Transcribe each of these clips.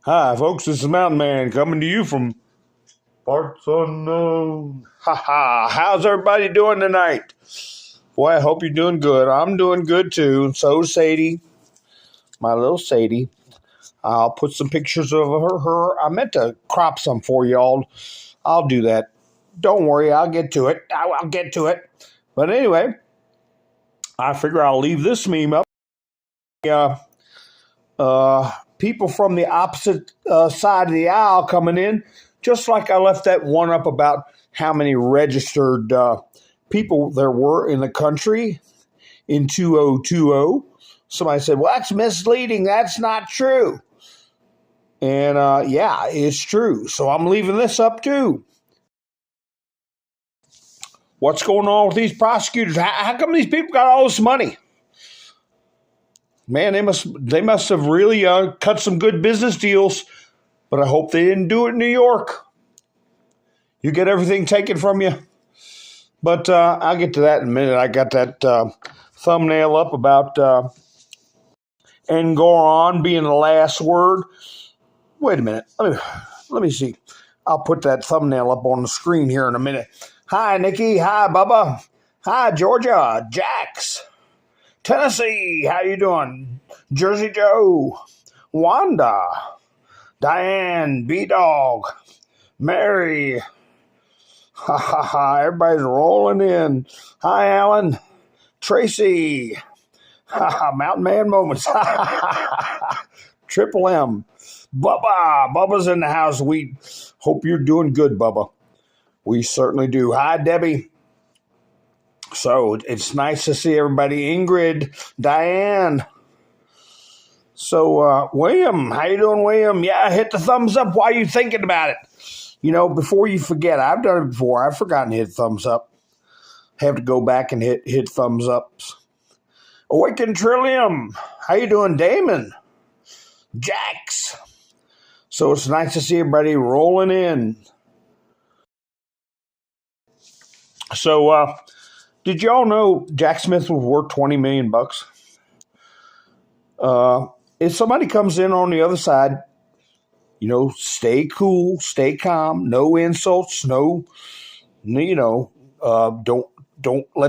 Hi, folks. This is Mountainman coming to you from parts unknown. Ha ha. How's everybody doing tonight? Boy, I hope you're doing good. I'm doing good too. So is Sadie, my little Sadie. I'll put some pictures of her. I meant to crop some for y'all. I'll do that. Don't worry. I'll get to it. I'll get to it. But anyway, I figure I'll leave this meme up. People from the opposite side of the aisle coming in, just like I left that one up about how many registered people there were in the country in 2020. Somebody said, well, that's misleading. That's not true. And yeah, it's true. So I'm leaving this up too. What's going on with these prosecutors? How come these people got all this money? Man, they must have really cut some good business deals, but I hope they didn't do it in New York. You get everything taken from you. But I'll get to that in a minute. I got that thumbnail up about Engoron being the last word. Wait a minute. Let me see. I'll put that thumbnail up on the screen here in a minute. Hi, Nikki. Hi, Bubba. Hi, Georgia. Jax. Tennessee, how you doing? Jersey Joe, Wanda, Diane, B-Dog, Mary. Ha ha ha, everybody's rolling in. Hi, Alan, Tracy. Ha ha, Mountain Man moments. Ha ha ha. Triple M. Bubba's in the house. We hope you're doing good, Bubba. We certainly do. Hi, Debbie. So it's nice to see everybody. Ingrid, Diane. So, William, how you doing, William? Yeah, hit the thumbs up while you're thinking about it. You know, before you forget, I've done it before. I've forgotten to hit thumbs up. Have to go back and hit thumbs ups. Awaken Trillium. How you doing, Damon? Jax. So it's nice to see everybody rolling in. So, did y'all know Jack Smith was worth $20 million? If somebody comes in on the other side, you know, stay cool, stay calm, no insults, don't let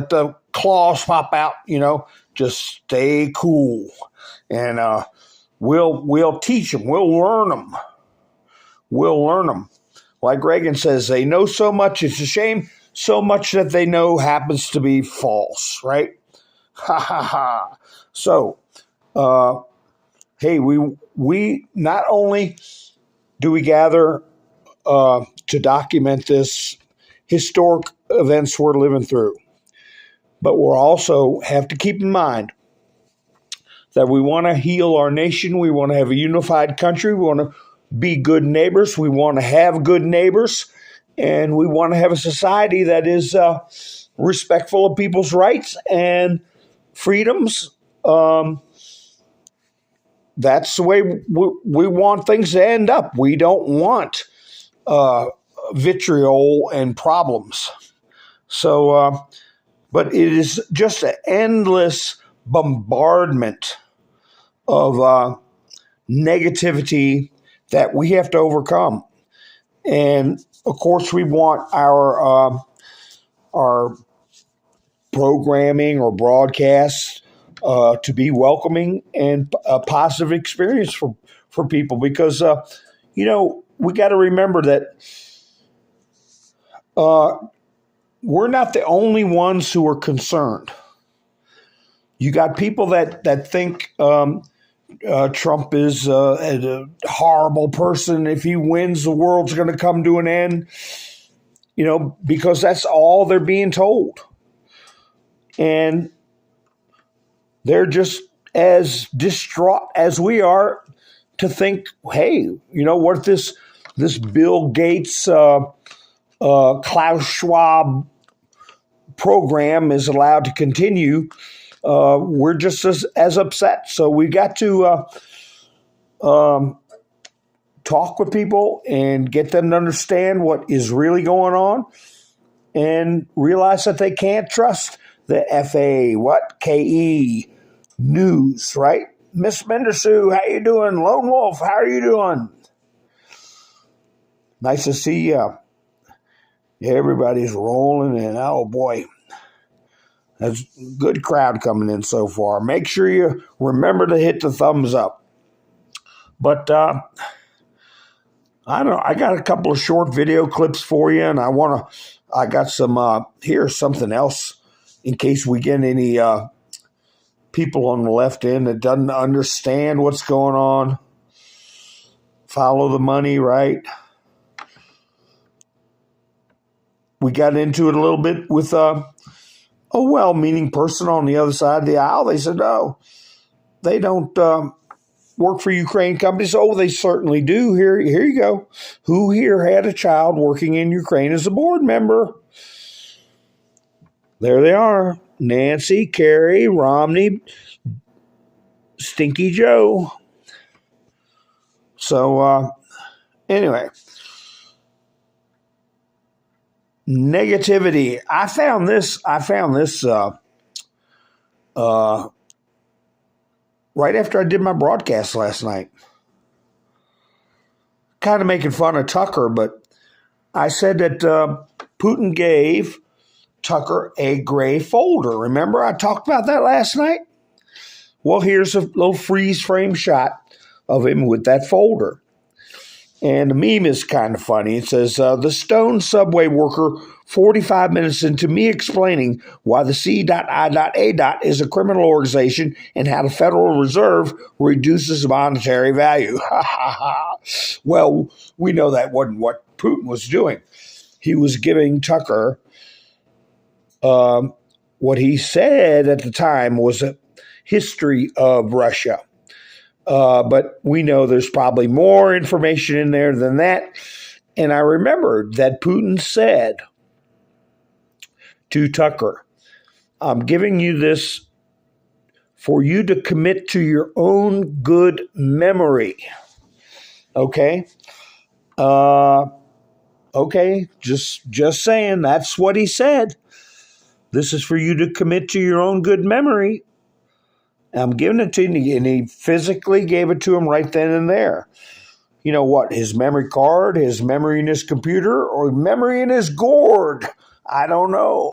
the claws pop out, just stay cool. And we'll teach them, we'll learn them. Like Reagan says, they know so much, it's a shame. So much that they know happens to be false, right? Ha ha ha. So, hey, we not only do we gather to document this historic events we're living through, but we'll also have to keep in mind that we want to heal our nation. We want to have a unified country. We want to be good neighbors. We want to have good neighbors. And we want to have a society that is respectful of people's rights and freedoms. That's the way we want things to end up. We don't want vitriol and problems. So, but it is just an endless bombardment of negativity that we have to overcome. And of course, we want our programming or broadcasts to be welcoming and a positive experience for people, because we got to remember that we're not the only ones who are concerned. You got people that think Trump is a horrible person. If he wins, the world's going to come to an end, because that's all they're being told. And they're just as distraught as we are to think, hey, what if this Bill Gates, Klaus Schwab program is allowed to continue? We're just as upset. So we got to talk with people and get them to understand what is really going on and realize that they can't trust the KE news, right? Miss Mendersu, how you doing? Lone Wolf, how are you doing? Nice to see you. Everybody's rolling in. Oh, boy. That's a good crowd coming in so far. Make sure you remember to hit the thumbs up. But I don't know. I got a couple of short video clips for you, and I got some, here's something else in case we get any people on the left end that doesn't understand what's going on. Follow the money, right? We got into it a little bit with a well-meaning person on the other side of the aisle. They said, no, they don't work for Ukraine companies. Oh, they certainly do. Here you go. Who here had a child working in Ukraine as a board member? There they are. Nancy, Kerry, Romney, Stinky Joe. So, anyway. Negativity. I found this right after I did my broadcast last night. Kind of making fun of Tucker, but I said that Putin gave Tucker a gray folder. Remember I talked about that last night? Well, here's a little freeze frame shot of him with that folder. And the meme is kind of funny. It says, the stone subway worker 45 minutes into me explaining why the C.I.A. is a criminal organization and how the Federal Reserve reduces monetary value. Well, we know that wasn't what Putin was doing. He was giving Tucker what he said at the time was a history of Russia. But we know there's probably more information in there than that. And I remembered that Putin said to Tucker, I'm giving you this for you to commit to your own good memory. Okay? Okay, just saying, that's what he said. This is for you to commit to your own good memory. I'm giving it to you, and he physically gave it to him right then and there. You know what? His memory card, his memory in his computer, or memory in his gourd. I don't know.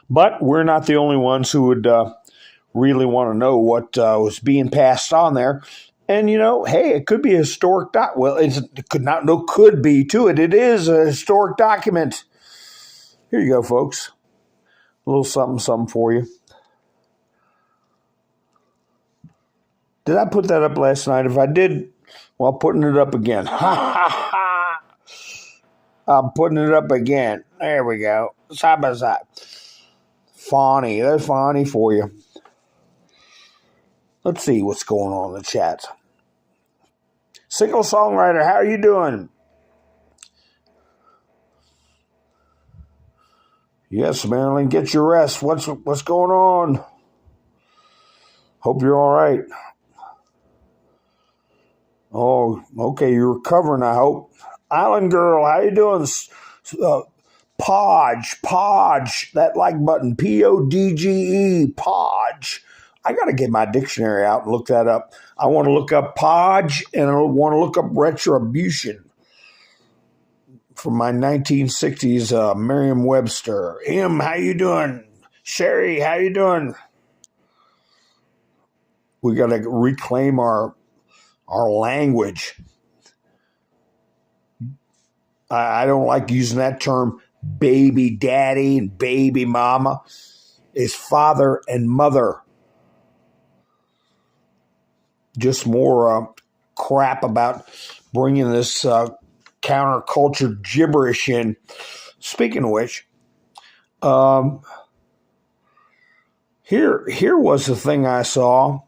But we're not the only ones who would really want to know what was being passed on there. And, you know, hey, it could be a historic well, it could not, no could be to it. It is a historic document. Here you go, folks. A little something for you. Did I put that up last night? If I did, well, I'm putting it up again. I'm putting it up again. There we go. Side by side. Fawny. There's Fawny for you. Let's see what's going on in the chat. Single songwriter, how are you doing? Yes, Marilyn, get your rest. What's going on? Hope you're all right. Oh, okay, you're recovering, I hope. Island Girl, how you doing? Podge, that like button, Podge, Podge. I got to get my dictionary out and look that up. I want to look up Podge, and I want to look up retribution from my 1960s Merriam-Webster. How you doing? Sherry, how you doing? We got to reclaim our language. I don't like using that term, baby daddy and baby mama. It's father and mother. Just more crap about bringing this counterculture gibberish in. Speaking of which, here was the thing I saw.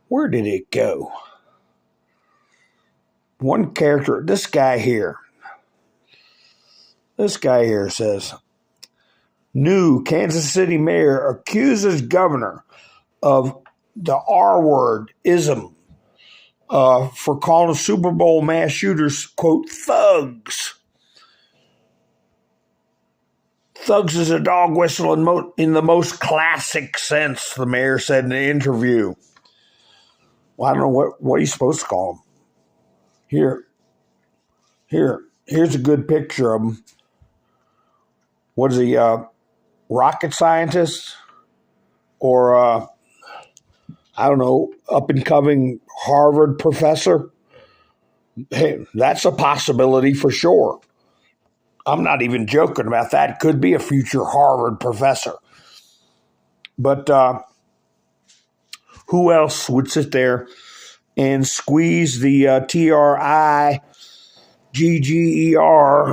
Where did it go? One character, this guy here says, new Kansas City mayor accuses governor of the R word ism for calling Super Bowl mass shooters, quote, thugs. Thugs is a dog whistle in the most classic sense, the mayor said in an interview. Well, I don't know what are you supposed to call them. Here's a good picture of him. What is he, rocket scientist? Or, I don't know, up-and-coming Harvard professor? Hey, that's a possibility for sure. I'm not even joking about that. Could be a future Harvard professor. But who else would sit there and squeeze the TRIGGER,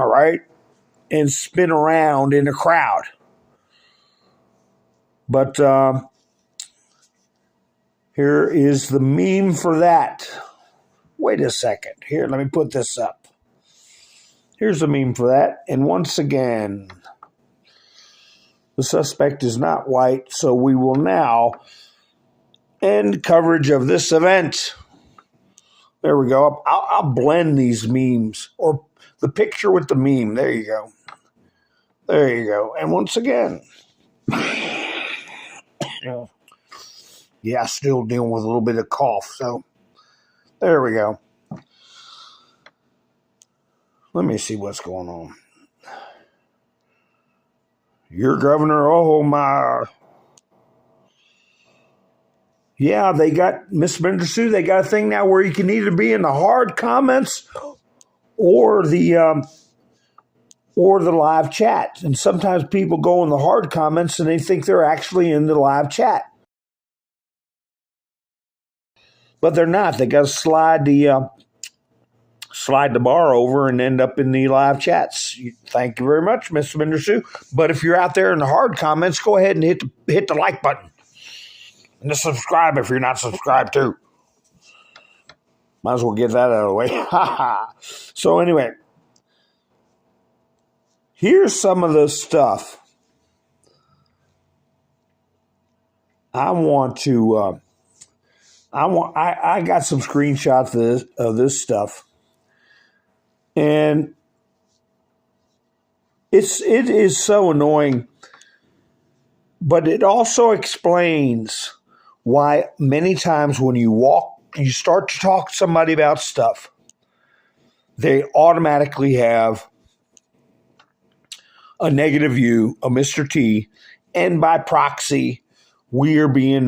right, and spin around in a crowd? But here is the meme for that. Wait a second. Here, let me put this up. Here's the meme for that. And once again, the suspect is not white, so we will now end coverage of this event. There we go. I'll blend these memes, or the picture with the meme. There you go. There you go. And once again, yeah, still dealing with a little bit of cough. So there we go. Let me see what's going on. Your governor, oh my. Yeah, they got, Miss Bender Sue, they got a thing now where you can either be in the hard comments or the live chat. And sometimes people go in the hard comments and they think they're actually in the live chat. But they're not. They got to slide the bar over and end up in the live chats. Thank you very much, Mr. Bender Sue. But if you're out there in the hard comments, go ahead and hit the like button. And to subscribe if you're not subscribed too. Might as well get that out of the way. So anyway, here's some of the stuff I want to. I got some screenshots of this stuff, and it is so annoying. But it also explains why many times when you start to talk to somebody about stuff, they automatically have a negative view of Mr. T, and by proxy, we're being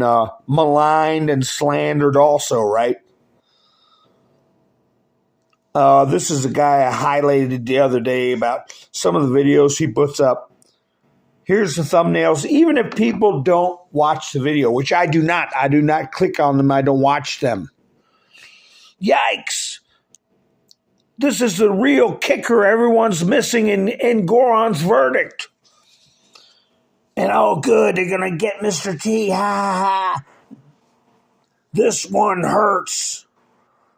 maligned and slandered also, right? This is a guy I highlighted the other day about some of the videos he puts up. Here's the thumbnails. Even if people don't watch the video, which I do not click on them. I don't watch them. Yikes. This is the real kicker everyone's missing in Goron's verdict. And oh, good, they're going to get Mr. T. Ha, ha, ha. This one hurts.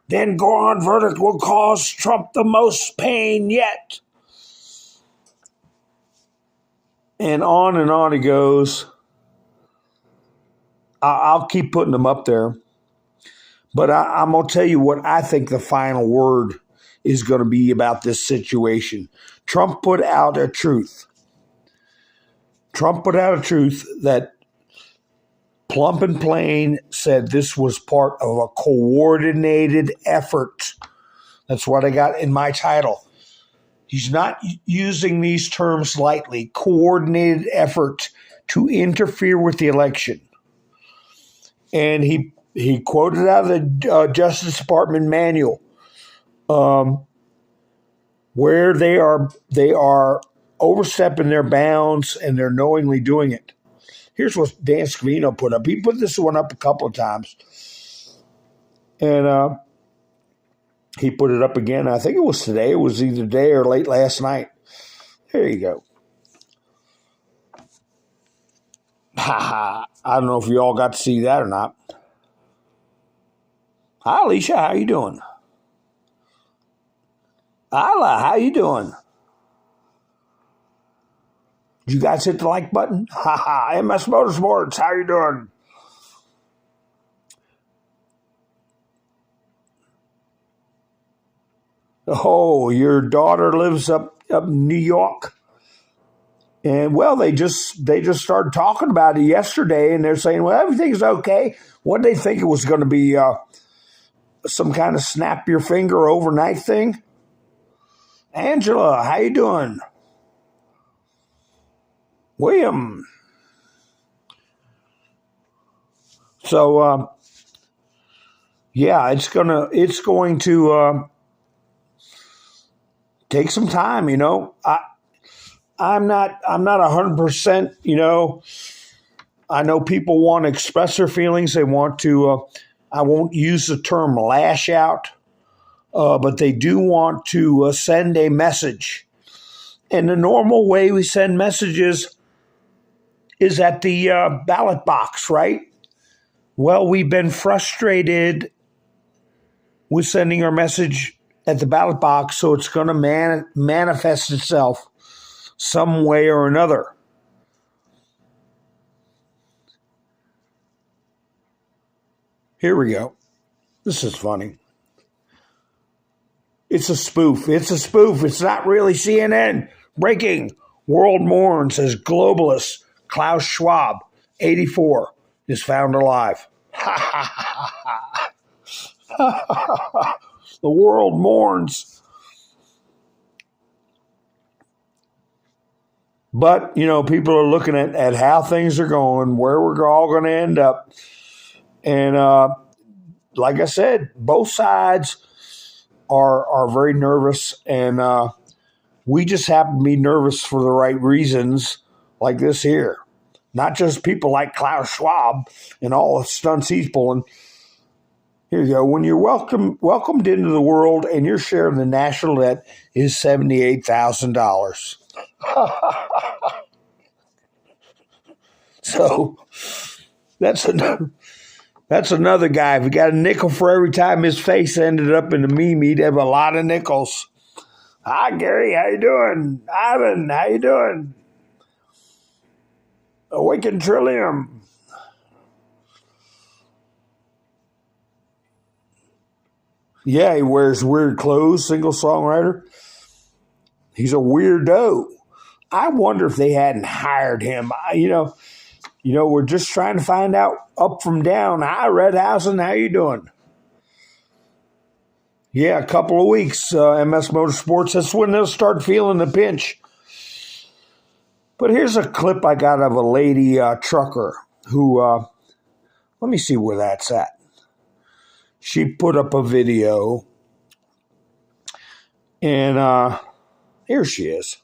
Then Goron verdict will cause Trump the most pain yet. And on it goes. I'll keep putting them up there. But I'm going to tell you what I think the final word is going to be about this situation. Trump put out a truth. Trump put out a truth that plump and plain said this was part of a coordinated effort. That's what I got in my title. He's not using these terms lightly. Coordinated effort to interfere with the election. And he quoted out of the Justice Department manual where they are overstepping their bounds and they're knowingly doing it. Here's what Dan Scavino put up. He put this one up a couple of times. And he put it up again. I think it was today. It was either today or late last night. There you go. I don't know if you all got to see that or not. Hi, Alicia. How you doing? Isla, how you doing? Did you guys hit the like button? MS Motorsports, how you doing? Oh, your daughter lives up in New York? And, well, they just started talking about it yesterday, and they're saying, well, everything's okay. What did they think it was going to be? some kind of snap your finger overnight thing? Angela, how you doing? William. So yeah, it's going to take some time. I'm not 100%. I know people want to express their feelings. They want to. I won't use the term lash out, but they do want to send a message. And the normal way we send messages is at the ballot box, right? Well, we've been frustrated with sending our message at the ballot box, so it's going to manifest itself some way or another. Here we go. This is funny. It's a spoof. It's not really CNN. Breaking. World mourns as globalist Klaus Schwab, 84, is found alive. The world mourns. But, people are looking at how things are going, where we're all going to end up. And like I said, both sides are very nervous, and we just happen to be nervous for the right reasons, like this here. Not just people like Klaus Schwab and all the stunts he's pulling. Here you go. When you're welcomed into the world and your share of the national debt is $78,000. So that's another guy. If he got a nickel for every time his face ended up in the meme, he'd have a lot of nickels. Hi, Gary. How you doing? Ivan, how you doing? Awaken Trillium. Yeah, he wears weird clothes, single songwriter. He's a weirdo. I wonder if they hadn't hired him. We're just trying to find out up from down. Hi, Redhausen, how you doing? Yeah, a couple of weeks, MS Motorsports. That's when they'll start feeling the pinch. But here's a clip I got of a lady trucker who, let me see where that's at. She put up a video, and here she is.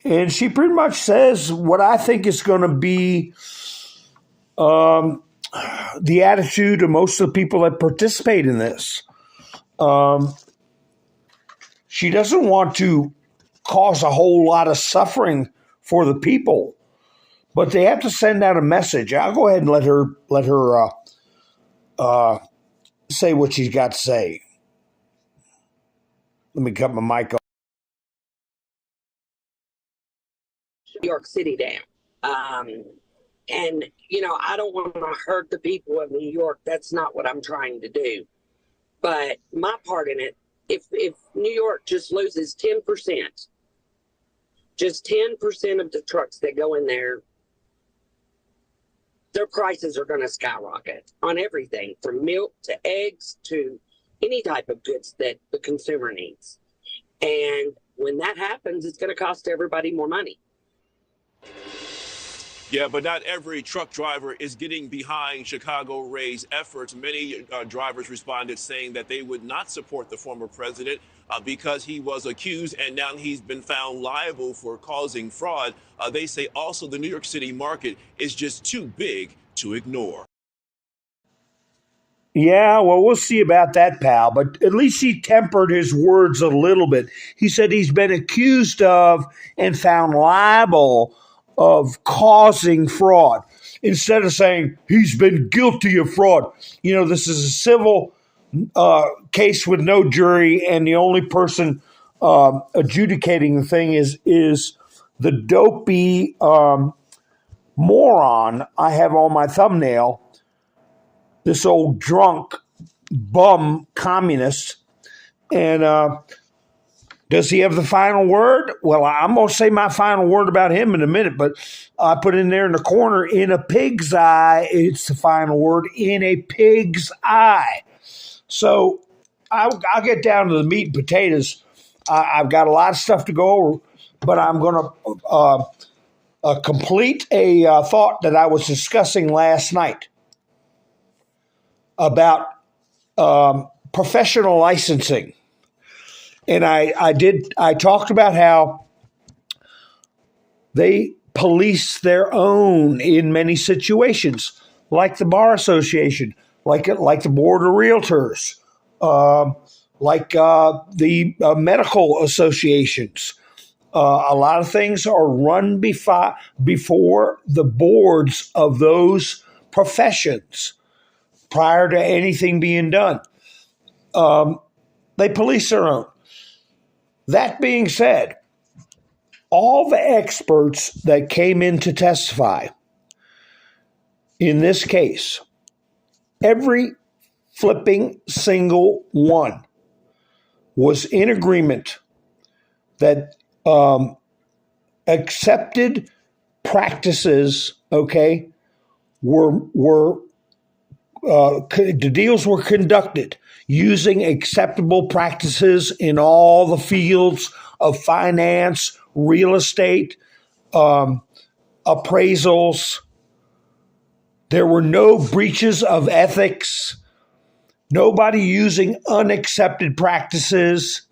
And she pretty much says what I think is going to be the attitude of most of the people that participate in this. She doesn't want to cause a whole lot of suffering for the people, but they have to send out a message. I'll go ahead and let her say what she's got to say. Let me cut my mic off. New York City down. And, I don't want to hurt the people of New York. That's not what I'm trying to do. But my part in it, if New York just loses 10%, just 10% of the trucks that go in there, their prices are going to skyrocket on everything from milk to eggs to any type of goods that the consumer needs. And when that happens, it's going to cost everybody more money. Yeah, but not every truck driver is getting behind Chicago Ray's efforts. Many drivers responded saying that they would not support the former president because he was accused and now he's been found liable for causing fraud. They say also the New York City market is just too big to ignore. Yeah, well, we'll see about that, pal. But at least he tempered his words a little bit. He said he's been accused of and found liable of causing fraud, instead of saying he's been guilty of fraud. This is a civil case with no jury, and the only person adjudicating the thing is the dopey moron I have on my thumbnail, this old drunk bum communist. And Does he have the final word? Well, I'm going to say my final word about him in a minute, but I put in there in the corner, in a pig's eye, it's the final word, in a pig's eye. So I'll get down to the meat and potatoes. I've got a lot of stuff to go over, but I'm going to complete a thought that I was discussing last night about professional licensing. And I talked about how they police their own in many situations, like the Bar Association, like the Board of Realtors, like the medical associations. A lot of things are run before the boards of those professions prior to anything being done. They police their own. That being said, all the experts that came in to testify in this case, every flipping single one was in agreement that accepted practices, okay, the deals were conducted using acceptable practices in all the fields of finance, real estate, appraisals. There were no breaches of ethics, nobody using unaccepted practices,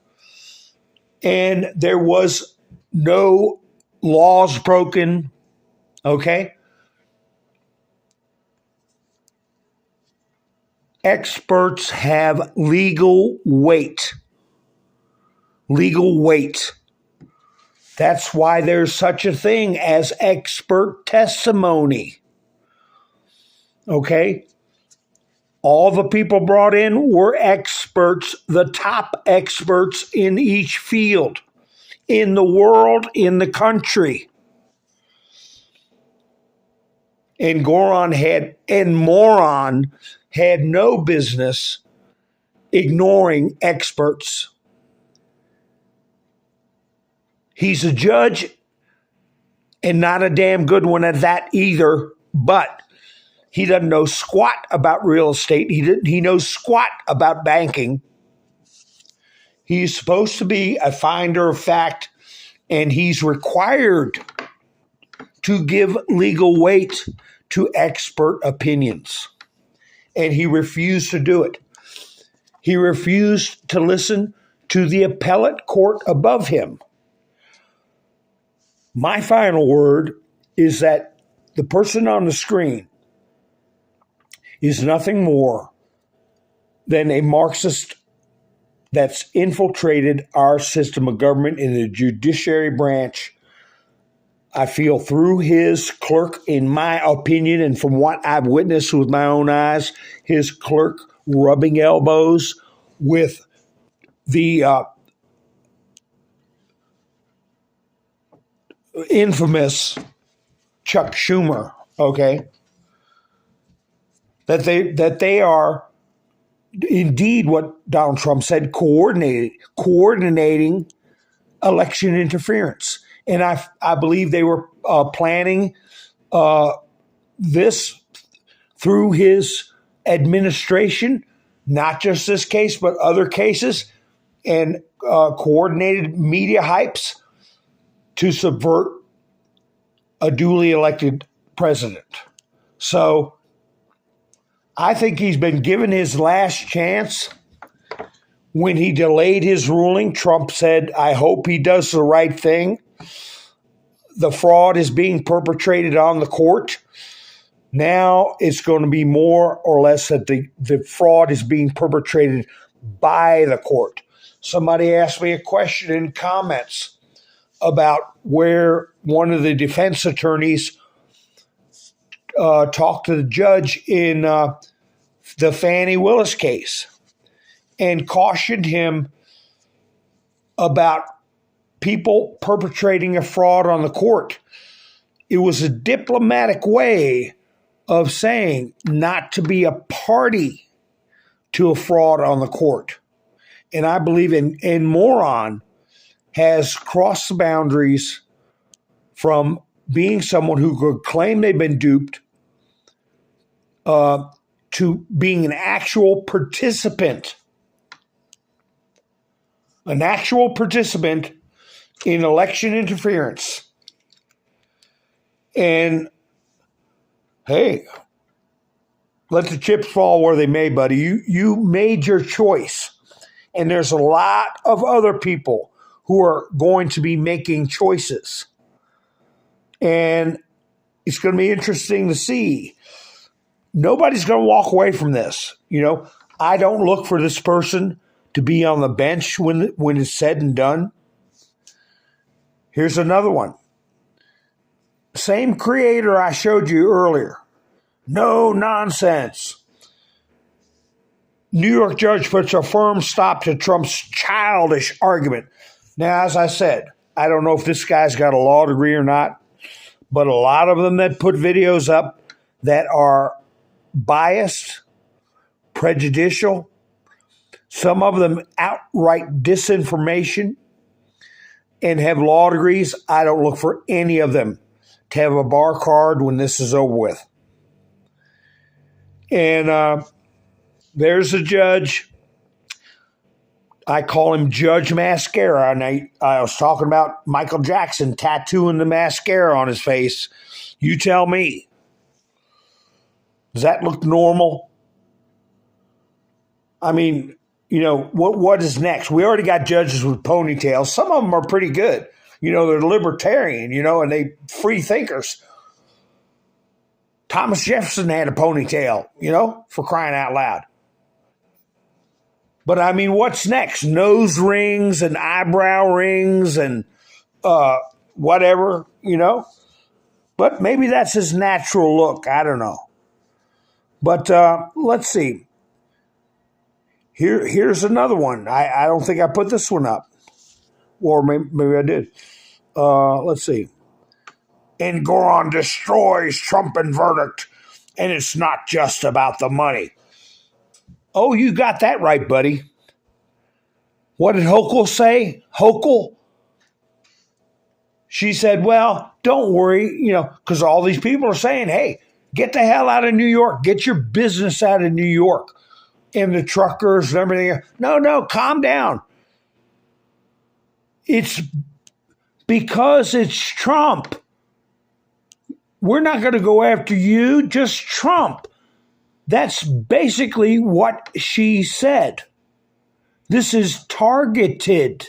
and there was no laws broken, okay? Experts have legal weight. Legal weight. That's why there's such a thing as expert testimony. Okay? All the people brought in were experts, the top experts in each field, in the world, in the country. And Moron had no business ignoring experts. He's a judge and not a damn good one at that either, but he doesn't know squat about real estate. He knows squat about banking. He's supposed to be a finder of fact, and he's required to give legal weight to expert opinions. And he refused to do it. He refused to listen to the appellate court above him. My final word is that the person on the screen is nothing more than a Marxist that's infiltrated our system of government in the judiciary branch. I feel through his clerk, in my opinion, and from what I've witnessed with my own eyes, his clerk rubbing elbows with the infamous Chuck Schumer, okay? That they are indeed what Donald Trump said, coordinating election interference. And I believe they were planning this through his administration, not just this case, but other cases, and coordinated media hypes to subvert a duly elected president. So I think he's been given his last chance. When he delayed his ruling, Trump said, I hope he does the right thing. The fraud is being perpetrated on the court. Now it's going to be more or less that the fraud is being perpetrated by the court. Somebody asked me a question in comments about where one of the defense attorneys talked to the judge in the Fannie Willis case and cautioned him about people perpetrating a fraud on the court. It was a diplomatic way of saying not to be a party to a fraud on the court. And I believe in Moron has crossed the boundaries from being someone who could claim they've been duped to being an actual participant. An actual participant in election interference. And hey, let the chips fall where they may, buddy. You made your choice. And there's a lot of other people who are going to be making choices. And it's going to be interesting to see. Nobody's going to walk away from this. You know, I don't look for this person to be on the bench when it's said and done. Here's another one. Same creator I showed you earlier. No nonsense. New York judge puts a firm stop to Trump's childish argument. Now, as I said, I don't know if this guy's got a law degree or not, but a lot of them that put videos up that are biased, prejudicial, some of them outright disinformation, and have law degrees, I don't look for any of them to have a bar card when this is over with. And there's a judge. I call him Judge Mascara. And I was talking about Michael Jackson tattooing the mascara on his face. You tell me. Does that look normal? I mean, you know, what is next? We already got judges with ponytails. Some of them are pretty good. You know, they're libertarian, you know, and they free thinkers. Thomas Jefferson had a ponytail, you know, for crying out loud. But I mean, what's next? Nose rings and eyebrow rings and whatever, you know. But maybe that's his natural look. I don't know. But let's see. Here's another one. I don't think I put this one up. Or maybe I did. Let's see. Engoron destroys Trump and verdict, and it's not just about the money. Oh, you got that right, buddy. What did Hochul say? Hochul? She said, well, don't worry, you know, because all these people are saying, hey, get the hell out of New York. Get your business out of New York. And the truckers and everything. No, calm down. It's because it's Trump. We're not going to go after you, just Trump. That's basically what she said. This is targeted.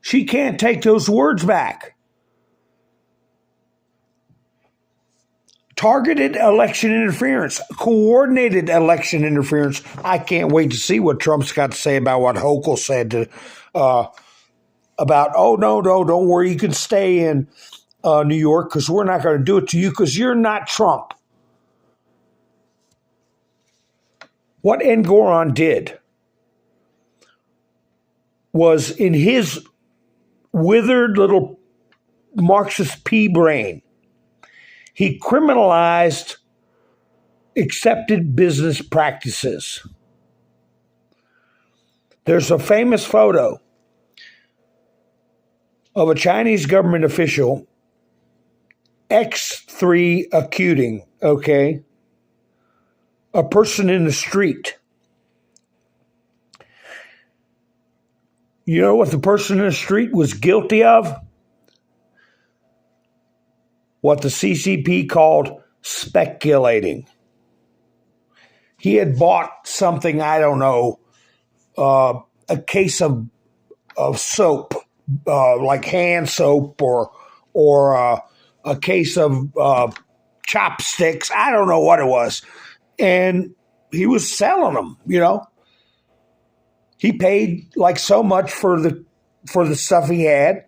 She can't take those words back. Targeted election interference, coordinated election interference. I can't wait to see what Trump's got to say about what Hochul said to, about, oh, no, don't worry, you can stay in New York because we're not going to do it to you because you're not Trump. What Engoron did was, in his withered little Marxist pea brain, he criminalized accepted business practices. There's a famous photo of a Chinese government official X3 accuting, okay, a person in the street. You know what the person in the street was guilty of? What the CCP called speculating. He had bought something, I don't know, a case of soap, like hand soap, or a case of chopsticks. I don't know what it was. And he was selling them, you know. He paid like so much for the stuff he had.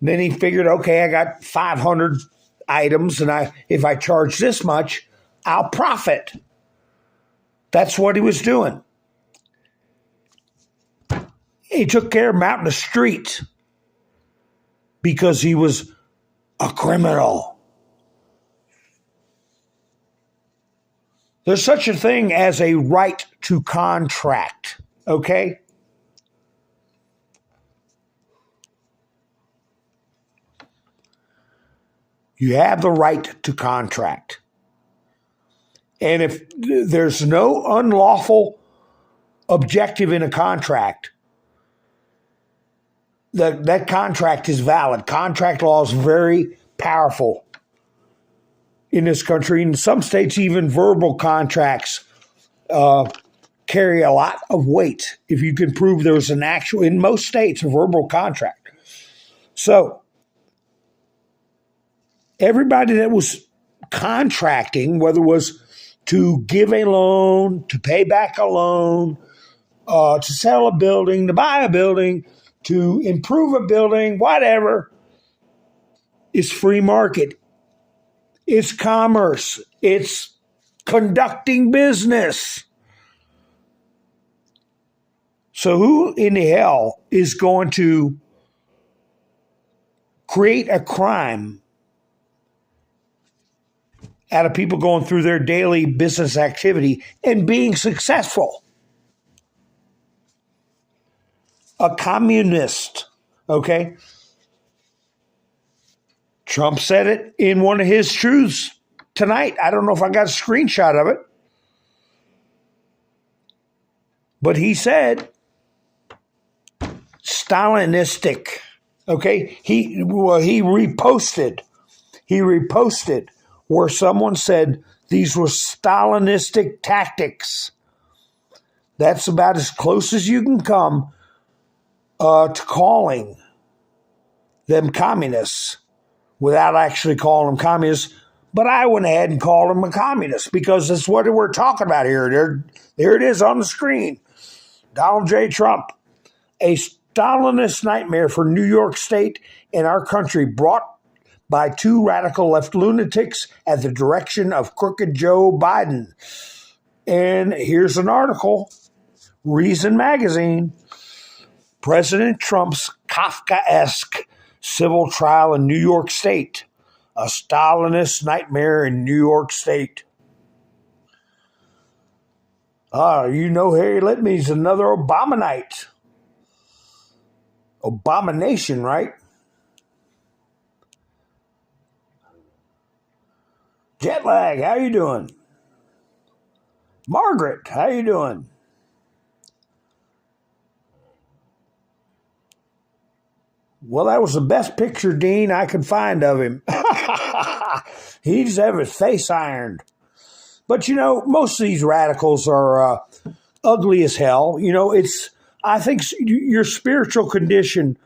Then he figured, okay, I got 500 items, and if I charge this much, I'll profit. That's what he was doing. He took care of him out in the street because he was a criminal. There's such a thing as a right to contract, okay? You have the right to contract. And if there's no unlawful objective in a contract, that contract is valid. Contract law is very powerful in this country. In some states, even verbal contracts carry a lot of weight if you can prove there's an actual, in most states, a verbal contract. So everybody that was contracting, whether it was to give a loan, to pay back a loan, to sell a building, to buy a building, to improve a building, whatever, is free market. It's commerce. It's conducting business. So who in the hell is going to create a crime out of people going through their daily business activity and being successful? A communist, okay? Trump said it in one of his truths tonight. I don't know if I got a screenshot of it. But he said Stalinistic, okay? He reposted where someone said these were Stalinistic tactics. That's about as close as you can come to calling them communists without actually calling them communists. But I went ahead and called them a communist because that's what we're talking about here. There it is on the screen. Donald J. Trump, a Stalinist nightmare for New York State and our country, brought by two radical left lunatics at the direction of crooked Joe Biden. And here's an article, Reason Magazine. President Trump's Kafkaesque civil trial in New York State. A Stalinist nightmare in New York State. Harry Litman's another Obamanite. Abomination, right? Jet lag, how you doing? Margaret, how you doing? Well, that was the best picture, Dean, I could find of him. He just have his face ironed. But, most of these radicals are ugly as hell. I think your spiritual condition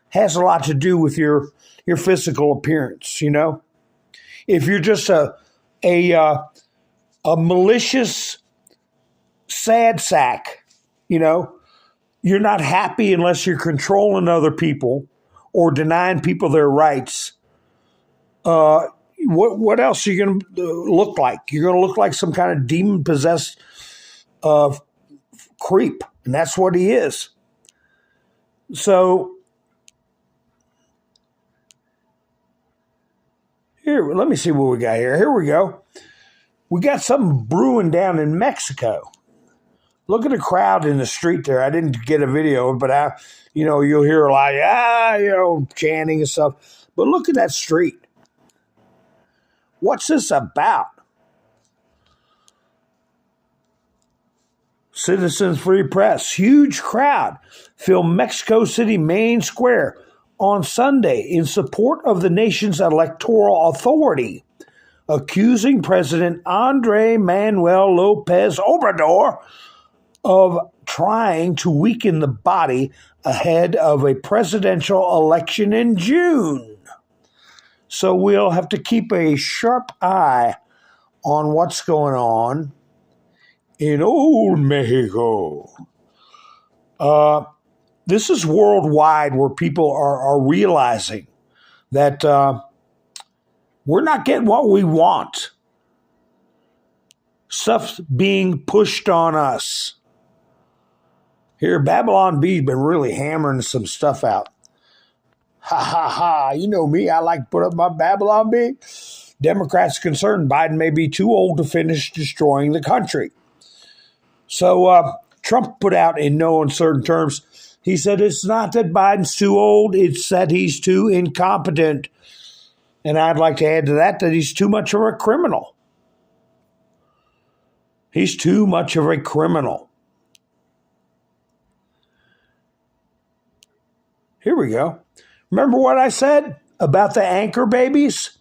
has a lot to do with your physical appearance, If you're just a malicious sad sack, you're not happy unless you're controlling other people or denying people their rights. What else are you going to look like? You're going to look like some kind of demon-possessed creep, and that's what he is. So, here, let me see what we got here. Here we go. We got something brewing down in Mexico. Look at the crowd in the street there. I didn't get a video, but you'll hear a lot, chanting and stuff. But look at that street. What's this about? Citizens Free Press. Huge crowd filled Mexico City main square on Sunday in support of the nation's electoral authority, accusing President Andrés Manuel López Obrador of trying to weaken the body ahead of a presidential election in June. So we'll have to keep a sharp eye on what's going on in old Mexico. This is worldwide, where people are realizing that we're not getting what we want. Stuff's being pushed on us. Here, Babylon B's been really hammering some stuff out. Ha, ha, ha. You know me. I like to put up my Babylon B. Democrats concerned Biden may be too old to finish destroying the country. So Trump put out in no uncertain terms, he said it's not that Biden's too old, it's that he's too incompetent. And I'd like to add to that he's too much of a criminal. He's too much of a criminal. Here we go. Remember what I said about the anchor babies?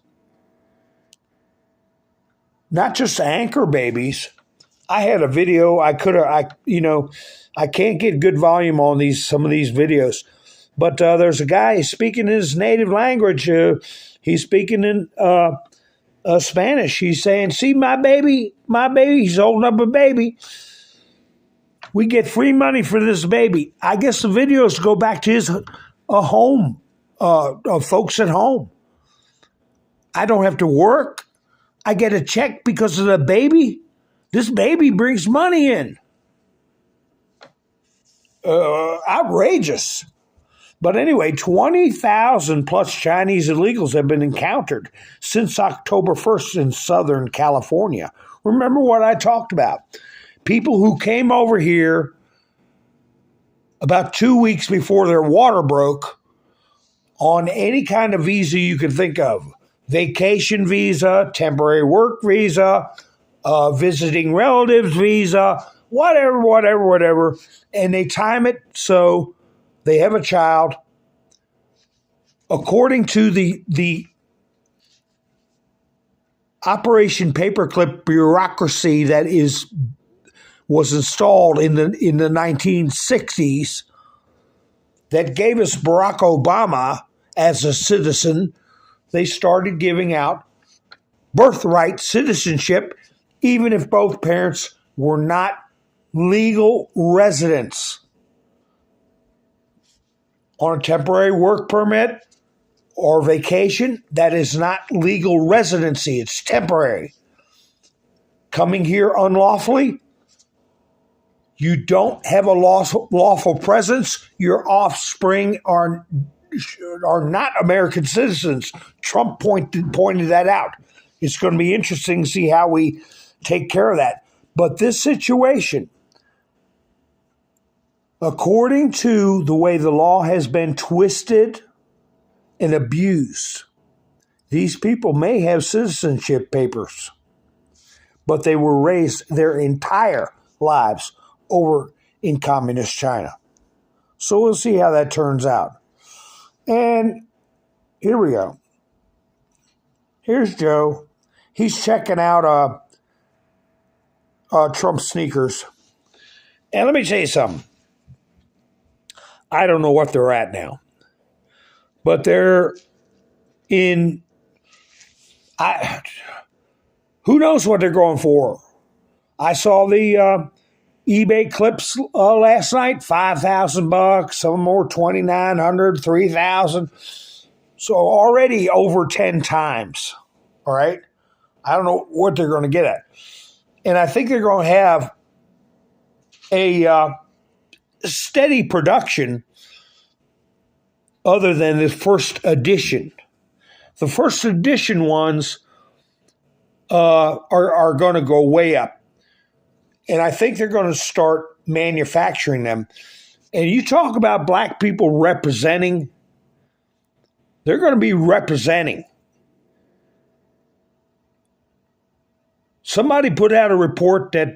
Not just anchor babies. I had a video. I can't get good volume on some of these videos, but there's a guy speaking his native language. He's speaking in Spanish. He's saying, "See my baby. He's holding up a baby. We get free money for this baby." I guess the videos go back to his home, folks at home. I don't have to work. I get a check because of the baby. This baby brings money in. Outrageous. But anyway, 20,000 plus Chinese illegals have been encountered since October 1st in Southern California. Remember what I talked about. People who came over here about 2 weeks before their water broke on any kind of visa you could think of. Vacation visa, temporary work visa, visiting relatives visa, whatever. And they time it so they have a child. According to the Operation Paperclip bureaucracy that was installed in the 1960s, that gave us Barack Obama as a citizen, they started giving out birthright citizenship, even if both parents were not legal residents. On a temporary work permit or vacation, that is not legal residency. It's temporary. Coming here unlawfully, you don't have a lawful presence. Your offspring are not American citizens. Trump pointed that out. It's going to be interesting to see how we take care of that. But this situation, according to the way the law has been twisted and abused, these people may have citizenship papers, but they were raised their entire lives over in communist China. So we'll see how that turns out. And here we go. Here's Joe. He's checking out Trump sneakers. And let me tell you something. I don't know what they're at now, but they're in. Who knows what they're going for? I saw the eBay clips last night. $5,000. Some more $2,900, $3,000. So already over 10 times. All right. I don't know what they're going to get at, and I think they're going to have a steady production other than the first edition. The first edition ones are going to go way up. And I think they're going to start manufacturing them. And you talk about black people representing, they're going to be representing. Somebody put out a report that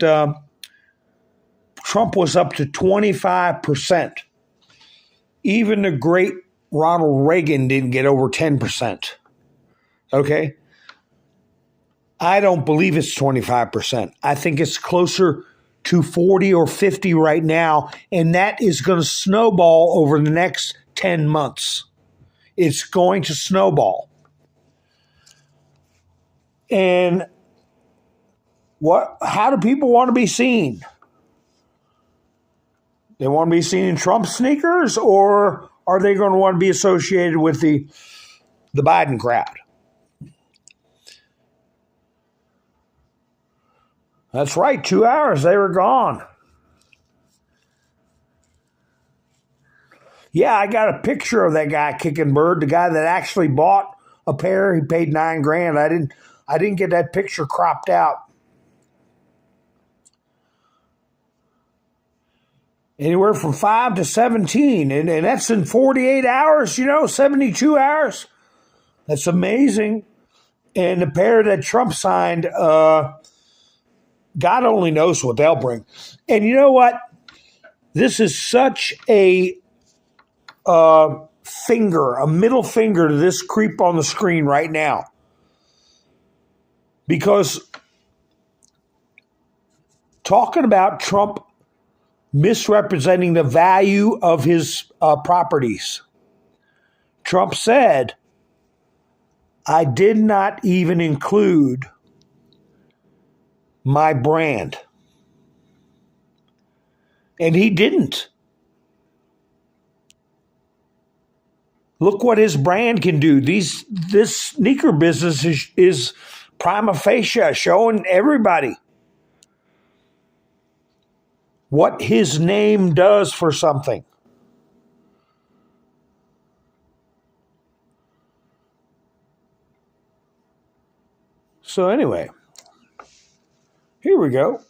Trump was up to 25%. Even the great Ronald Reagan didn't get over 10%. Okay? I don't believe it's 25%. I think it's closer to 40 or 50 right now, and that is going to snowball over the next 10 months. It's going to snowball. And how do people want to be seen? They want to be seen in Trump sneakers, or are they going to want to be associated with the Biden crowd? That's right, 2 hours, they were gone. Yeah, I got a picture of that guy kicking bird, the guy that actually bought a pair. He paid $9,000. I didn't get that picture cropped out. Anywhere from 5 to 17, and that's in 48 hours, 72 hours. That's amazing. And the pair that Trump signed, God only knows what they'll bring. And you know what? This is such a a middle finger to this creep on the screen right now. Because talking about Trump misrepresenting the value of his properties, Trump said, I did not even include my brand. And he didn't. Look what his brand can do. This sneaker business is prima facie showing everybody what his name does for something. So anyway, here we go.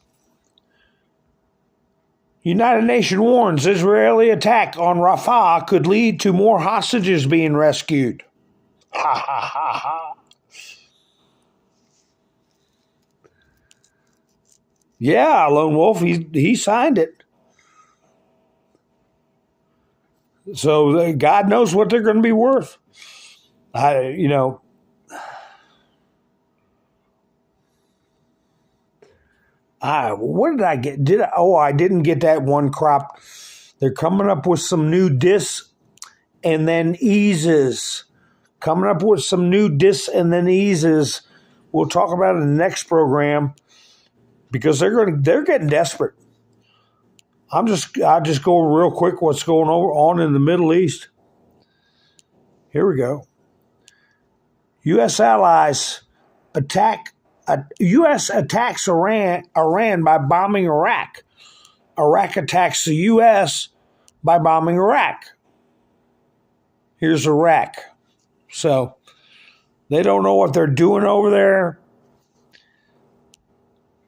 United Nations warns Israeli attack on Rafah could lead to more hostages being rescued. Ha ha ha ha. Yeah, Lone Wolf, he signed it. So God knows what they're going to be worth. What did I get? I didn't get that one crop. They're coming up with some new dis and then eases. Coming up with some new dis and then eases. We'll talk about it in the next program because they're getting desperate. I'll just go real quick what's going on in the Middle East. Here we go. U.S. allies U.S. attacks Iran by bombing Iraq. Iraq attacks the U.S. by bombing Iraq. Here's Iraq. So they don't know what they're doing over there.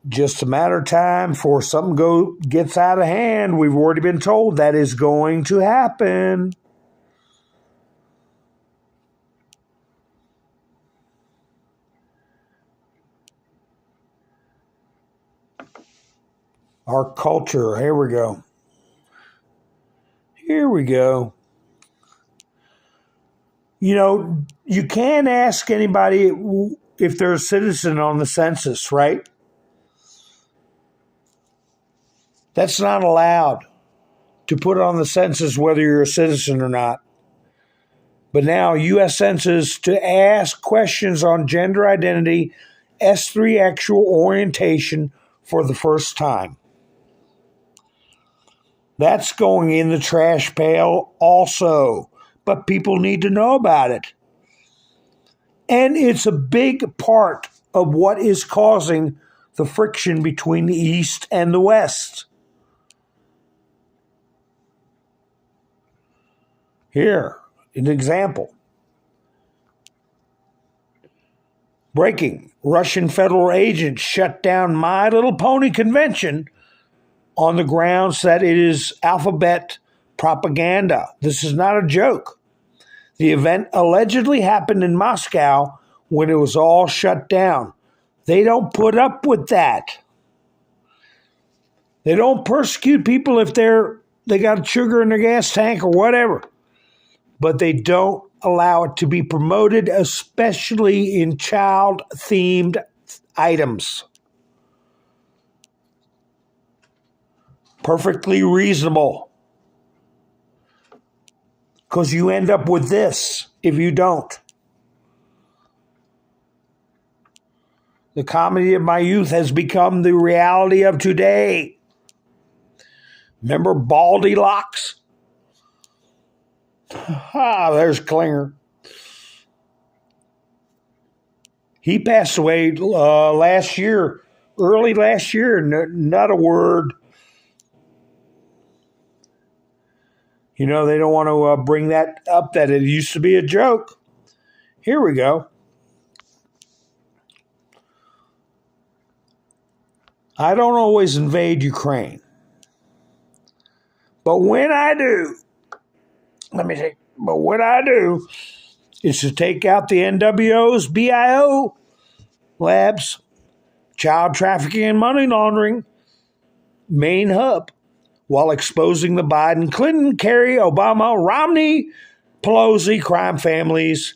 Just a matter of time before something gets out of hand. We've already been told that is going to happen. Our culture. Here we go. Here we go. You know, you can't ask anybody if they're a citizen on the census, right? That's not allowed to put on the census whether you're a citizen or not. But now U.S. Census to ask questions on gender identity, S3 actual orientation for the first time. That's going in the trash pail also. But people need to know about it. And it's a big part of what is causing the friction between the East and the West. Here, an example. Breaking. Russian federal agents shut down My Little Pony convention on the grounds that it is alphabet propaganda. This is not a joke. The event allegedly happened in Moscow when it was all shut down. They don't put up with that. They don't persecute people if they got sugar in their gas tank or whatever. But they don't allow it to be promoted, especially in child-themed items. Perfectly reasonable. Because you end up with this if you don't. The comedy of my youth has become the reality of today. Remember Baldy Locks? There's Klinger. He passed away last year, early last year, not a word. You know, they don't want to bring that up, that it used to be a joke. Here we go. I don't always invade Ukraine. But when I do, but when I do, is to take out the NWO's BIO labs, child trafficking and money laundering main hub, while exposing the Biden, Clinton, Kerry, Obama, Romney, Pelosi crime families,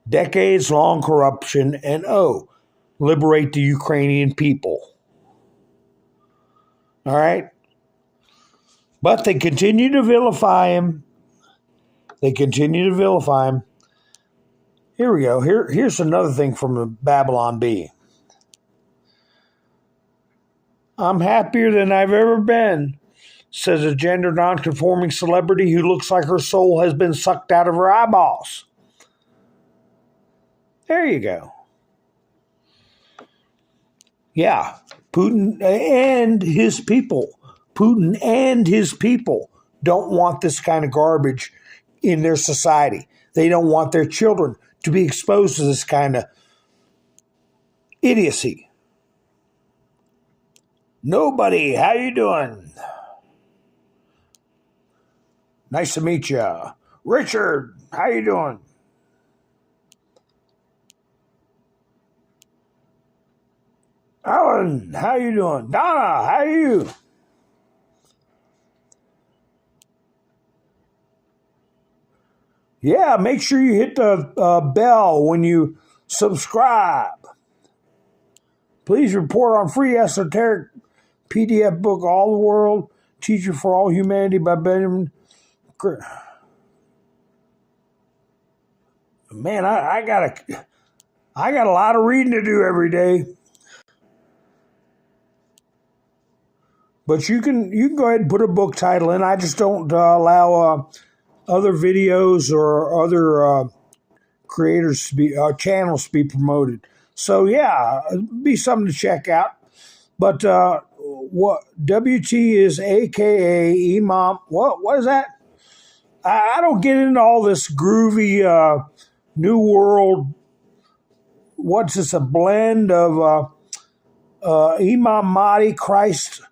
decades-long corruption, and liberate the Ukrainian people. All right? But they continue to vilify him. Here we go. Here's another thing from the Babylon Bee. I'm happier than I've ever been, says a gender nonconforming celebrity who looks like her soul has been sucked out of her eyeballs. There you go. Yeah, Putin and his people don't want this kind of garbage in their society. They don't want their children to be exposed to this kind of idiocy. Nobody, how you doing? Nice to meet you. Richard, how you doing? Alan, how you doing? Donna, how are you? Yeah, make sure you hit the bell when you subscribe. Please report on free esoteric PDF book, All the World, Teacher for All Humanity by Benjamin. Man, I got a lot of reading to do every day. But you can go ahead and put a book title in. I just don't allow other videos or other creators to be channels to be promoted. So yeah, be something to check out. But what WT is AKA Imam? What is that? I don't get into all this groovy New World. What's this? A blend of Imam Mahdi, Christ,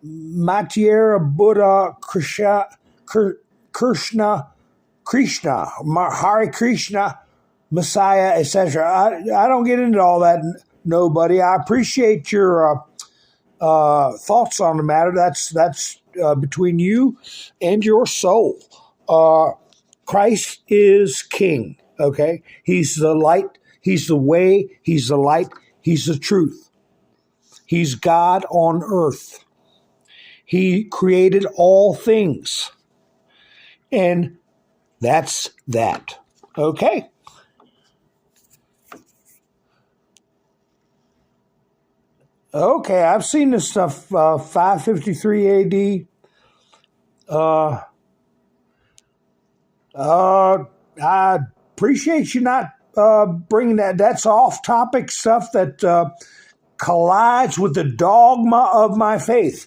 Matiera, Buddha, Krishna, Hare Krishna, Messiah, etc. I don't get into all that, nobody. I appreciate your thoughts on the matter. That's between you and your soul. Christ is King, okay? He's the light, He's the way, He's the light, He's the truth. He's God on earth. He created all things. And that's that. Okay? Okay, I've seen this stuff, 553 AD. I appreciate you not bringing that. That's off-topic stuff that collides with the dogma of my faith.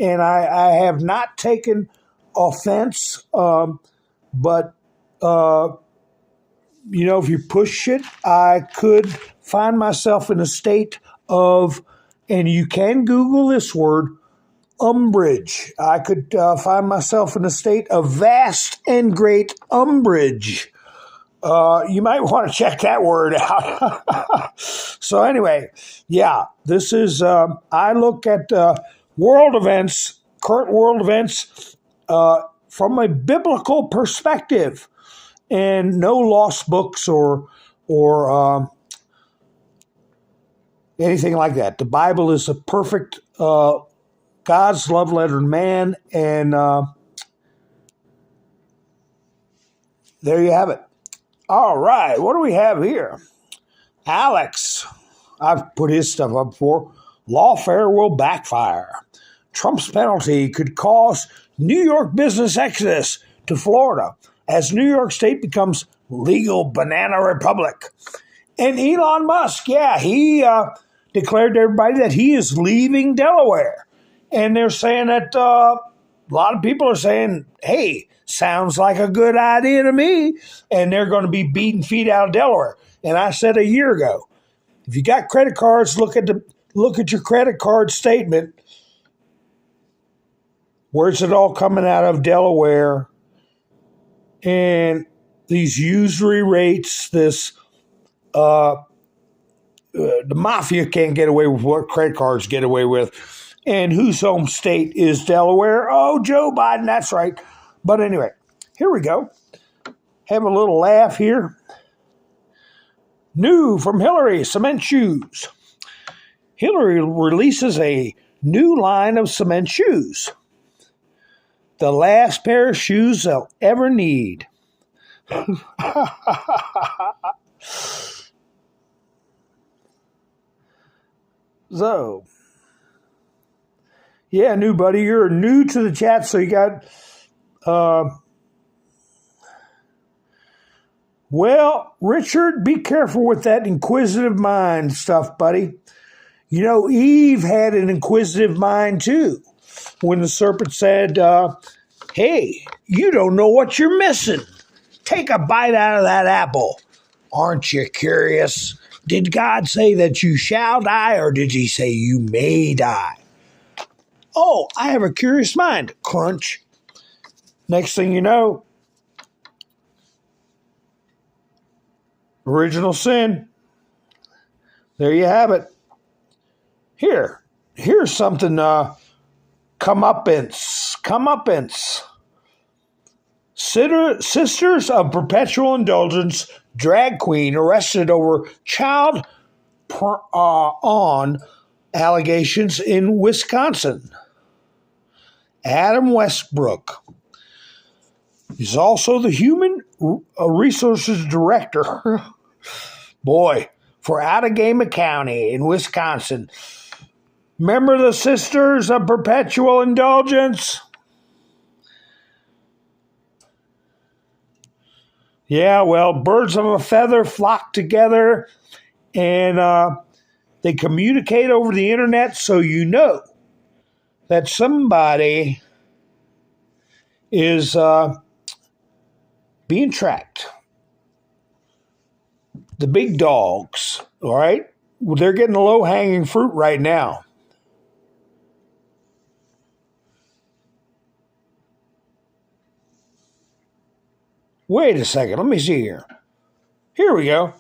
And I have not taken offense, but, if you push it, I could find myself in a state of, and you can Google this word, umbrage. I could find myself in a state of vast and great umbrage. You might want to check that word out. So anyway, yeah, this is, I look at world events, current world events, from a biblical perspective, and no lost books or anything like that. The Bible is a perfect God's love letter to man, and there you have it. All right, what do we have here? Alex, I've put his stuff up before. Lawfare will backfire. Trump's penalty could cause New York business exodus to Florida as New York State becomes legal banana republic. And Elon Musk, yeah, he declared to everybody that he is leaving Delaware. And they're saying that a lot of people are saying, hey, sounds like a good idea to me. And they're going to be beating feet out of Delaware. And I said a year ago, if you got credit cards, look at your credit card statement. Where's it all coming out of? Delaware. and these usury rates, the mafia can't get away with what credit cards get away with. And whose home state is Delaware? Oh, Joe Biden, that's right. But anyway, here we go. Have a little laugh here. New from Hillary, cement shoes. Hillary releases a new line of cement shoes. The last pair of shoes they'll ever need. So, yeah, new buddy, you're new to the chat, so you got, well, Richard, be careful with that inquisitive mind stuff, buddy. You know, Eve had an inquisitive mind too. When the serpent said, hey, you don't know what you're missing. Take a bite out of that apple. Aren't you curious? Did God say that you shall die, or did he say you may die? Oh, I have a curious mind. Crunch. Next thing you know, original sin. There you have it. Here's something, comeuppance. Sisters of Perpetual Indulgence drag queen arrested over child on allegations in Wisconsin. Adam Westbrook is also the human resources director, boy, for Outagamie County in Wisconsin. Remember the Sisters of Perpetual Indulgence? Yeah, well, birds of a feather flock together, and they communicate over the internet, so you know that somebody is being tracked. The big dogs, all right? Well, they're getting the low-hanging fruit right now. Wait a second. Let me see here. Here we go.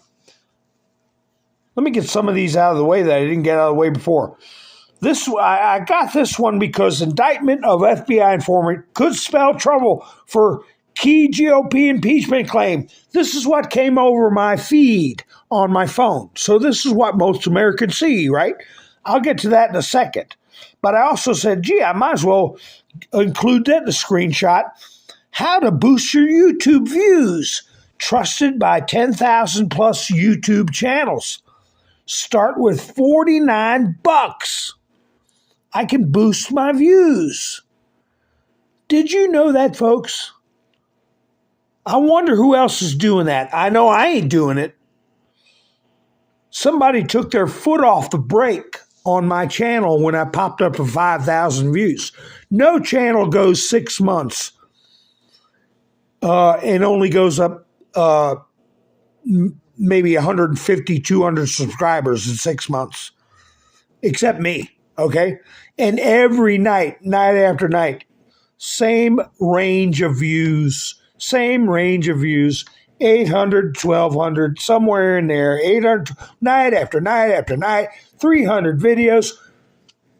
Let me get some of these out of the way that I didn't get out of the way before. I got this one because indictment of FBI informant could spell trouble for key GOP impeachment claim. This is what came over my feed on my phone. So this is what most Americans see, right? I'll get to that in a second. But I also said, gee, I might as well include that in the screenshot. How to boost your YouTube views. Trusted by 10,000 plus YouTube channels. Start with 49 bucks. I can boost my views. Did you know that, folks? I wonder who else is doing that. I know I ain't doing it. Somebody took their foot off the brake on my channel when I popped up to 5,000 views. No channel goes 6 months and only goes up maybe 150, 200 subscribers in 6 months, except me, okay? And every night, night after night, same range of views, 800, 1,200, somewhere in there, 800, night after night after night, 300 videos.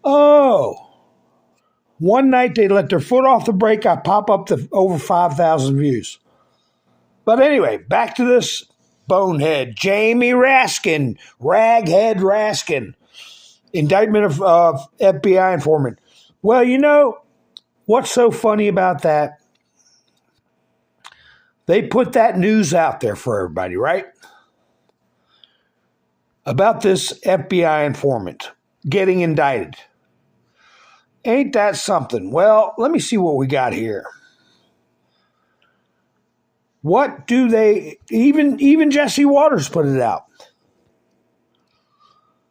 Oh, one night they let their foot off the brake, I pop up to over 5,000 views. But anyway, back to this bonehead, Jamie Raskin, Raghead Raskin, indictment of FBI informant. Well, you know, what's so funny about that? They put that news out there for everybody, right? About this FBI informant getting indicted. Ain't that something? Well, let me see what we got here. What do they, even Jesse Waters put it out.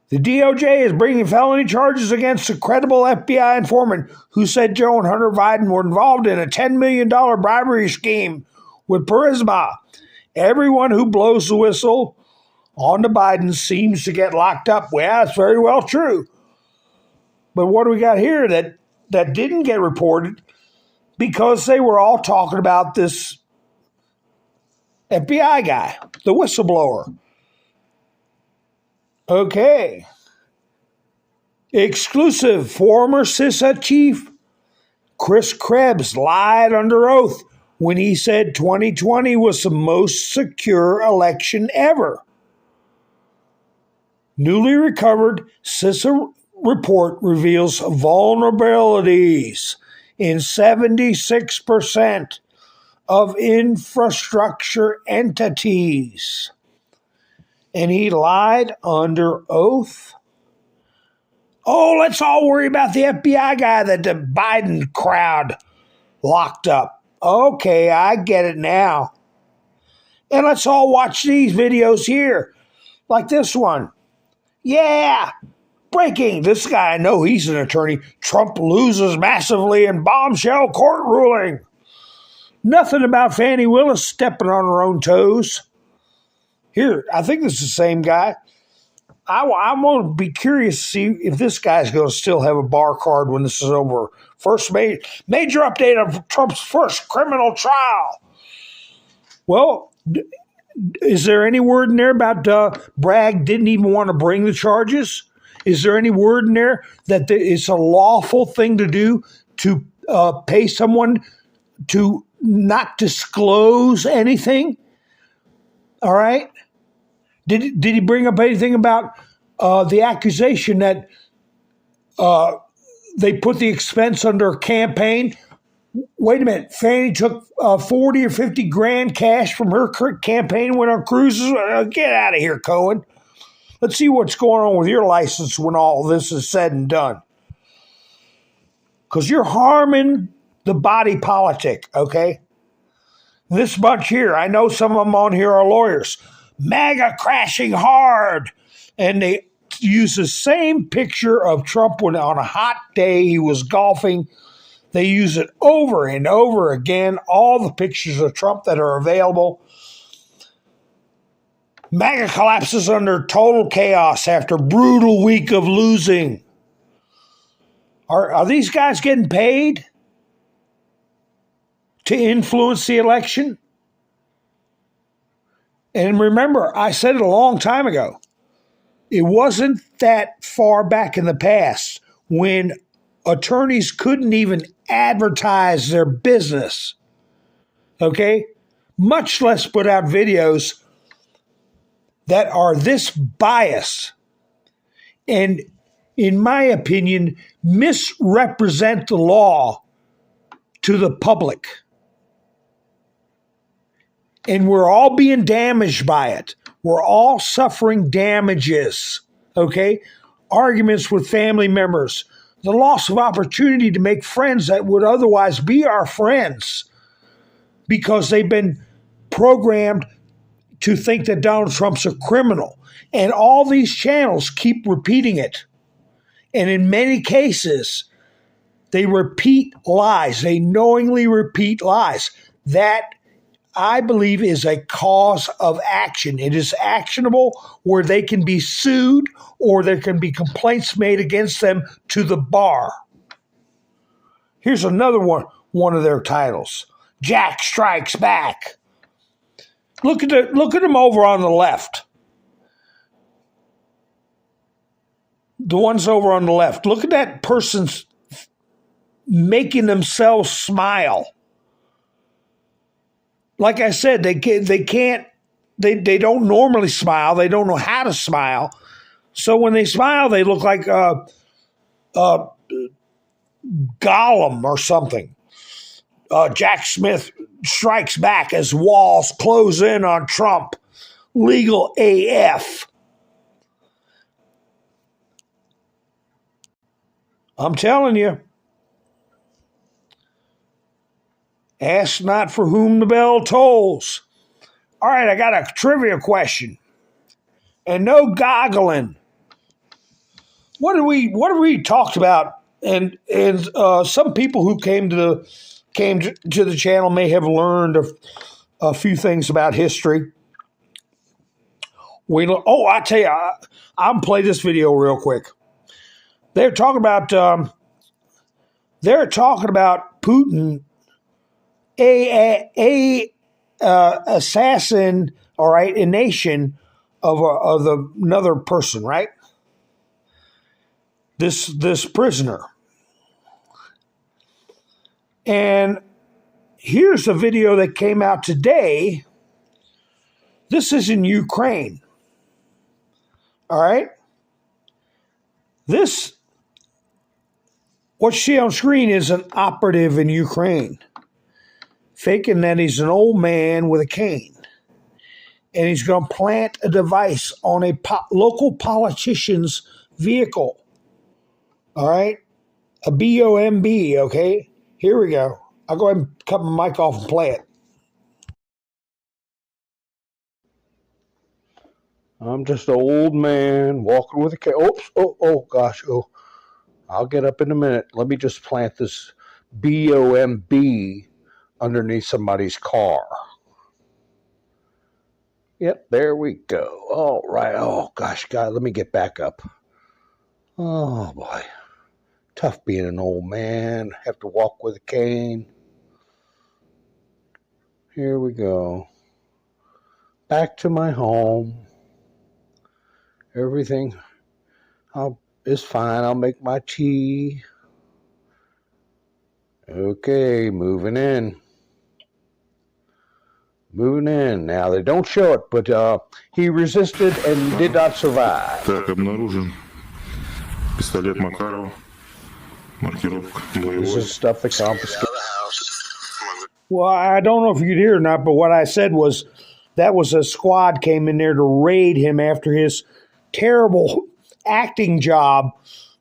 The DOJ is bringing felony charges against a credible FBI informant who said Joe and Hunter Biden were involved in a $10 million bribery scheme with Burisma. Everyone who blows the whistle on the Biden seems to get locked up. Well, that's very well true. But what do we got here that didn't get reported? Because they were all talking about this FBI guy, the whistleblower. Okay. Exclusive. Former CISA chief Chris Krebs lied under oath when he said 2020 was the most secure election ever. Newly recovered CISA report reveals vulnerabilities in 76% of infrastructure entities. And he lied under oath. Oh, let's all worry about the FBI guy that the Biden crowd locked up. Okay, I get it now. And let's all watch these videos here, like this one. Yeah, breaking. This guy, I know he's an attorney. Trump loses massively in bombshell court ruling. Nothing about Fani Willis stepping on her own toes. Here, I think this is the same guy. I'm going to be curious to see if this guy's going to still have a bar card when this is over. First major update of Trump's first criminal trial. Well, is there any word in there about Bragg didn't even want to bring the charges? Is there any word in there that it's a lawful thing to do to pay someone to not disclose anything? All right. Did he bring up anything about the accusation that they put the expense under a campaign? Wait a minute. Fannie took 40 or 50 grand cash from her campaign and went on cruises? Get out of here, Cohen. Let's see what's going on with your license when all this is said and done. Because you're harming the body politic, okay? This bunch here, I know some of them on here are lawyers. MAGA crashing hard. And they use the same picture of Trump when on a hot day he was golfing. They use it over and over again, all the pictures of Trump that are available. MAGA collapses under total chaos after brutal week of losing. Are these guys getting paid to influence the election? And remember, I said it a long time ago. It wasn't that far back in the past when attorneys couldn't even advertise their business, okay? Much less put out videos that are this biased and, in my opinion, misrepresent the law to the public. And we're all being damaged by it. We're all suffering damages, okay? Arguments with family members, the loss of opportunity to make friends that would otherwise be our friends because they've been programmed to think that Donald Trump's a criminal. And all these channels keep repeating it. And in many cases, they repeat lies. They knowingly repeat lies. That, I believe, is a cause of action. It is actionable where they can be sued or there can be complaints made against them to the bar. Here's another one of their titles. Jack Strikes Back. Look at them over on the left. The ones over on the left. Look at that person's making themselves smile. Like I said, they don't normally smile. They don't know how to smile. So when they smile, they look like Gollum or something. Jack Smith strikes back as walls close in on Trump. Legal AF. I'm telling you. Ask not for whom the bell tolls. All right, I got a trivia question. And no goggling. What have we talked about? And some people who came to the channel may have learned a few things about history. I tell you, I'll play this video real quick. They're talking about Putin assassin, all right, a nation of another person, right? This prisoner. And here's a video that came out today. This is in Ukraine. All right? What you see on screen is an operative in Ukraine, faking that he's an old man with a cane. And he's going to plant a device on a local politician's vehicle. All right? A BOMB, okay? Here we go. I'll go ahead and cut my mic off and play it. I'm just an old man walking with a cane. Oops, oh, gosh, oh. I'll get up in a minute. Let me just plant this BOMB underneath somebody's car. Yep, there we go. All right. Oh, gosh, God, let me get back up. Oh, boy. Tough being an old man. Have to walk with a cane. Here we go. Back to my home. Everything is fine. I'll make my tea. Okay, moving in. Moving in. Now, they don't show it, but he resisted and did not survive. Так, обнаружен пистолет Макарова. Маркировка боевой. This is stuff that confiscated. Well, I don't know if you could hear or not, but what I said was that was a squad came in there to raid him after his terrible acting job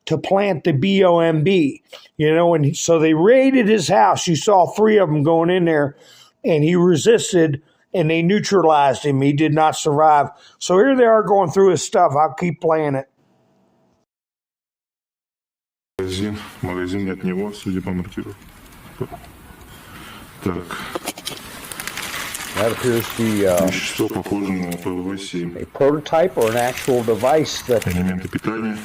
to plant the BOMB, and so they raided his house. You saw 3 of them going in there, and he resisted, and they neutralized him. He did not survive. So here they are going through his stuff. I'll keep playing it. Магазин от него, судя по маркировке. Так. That appears to be Вещество похоже на ПВ-7. a prototype or an actual device that Элементы питания.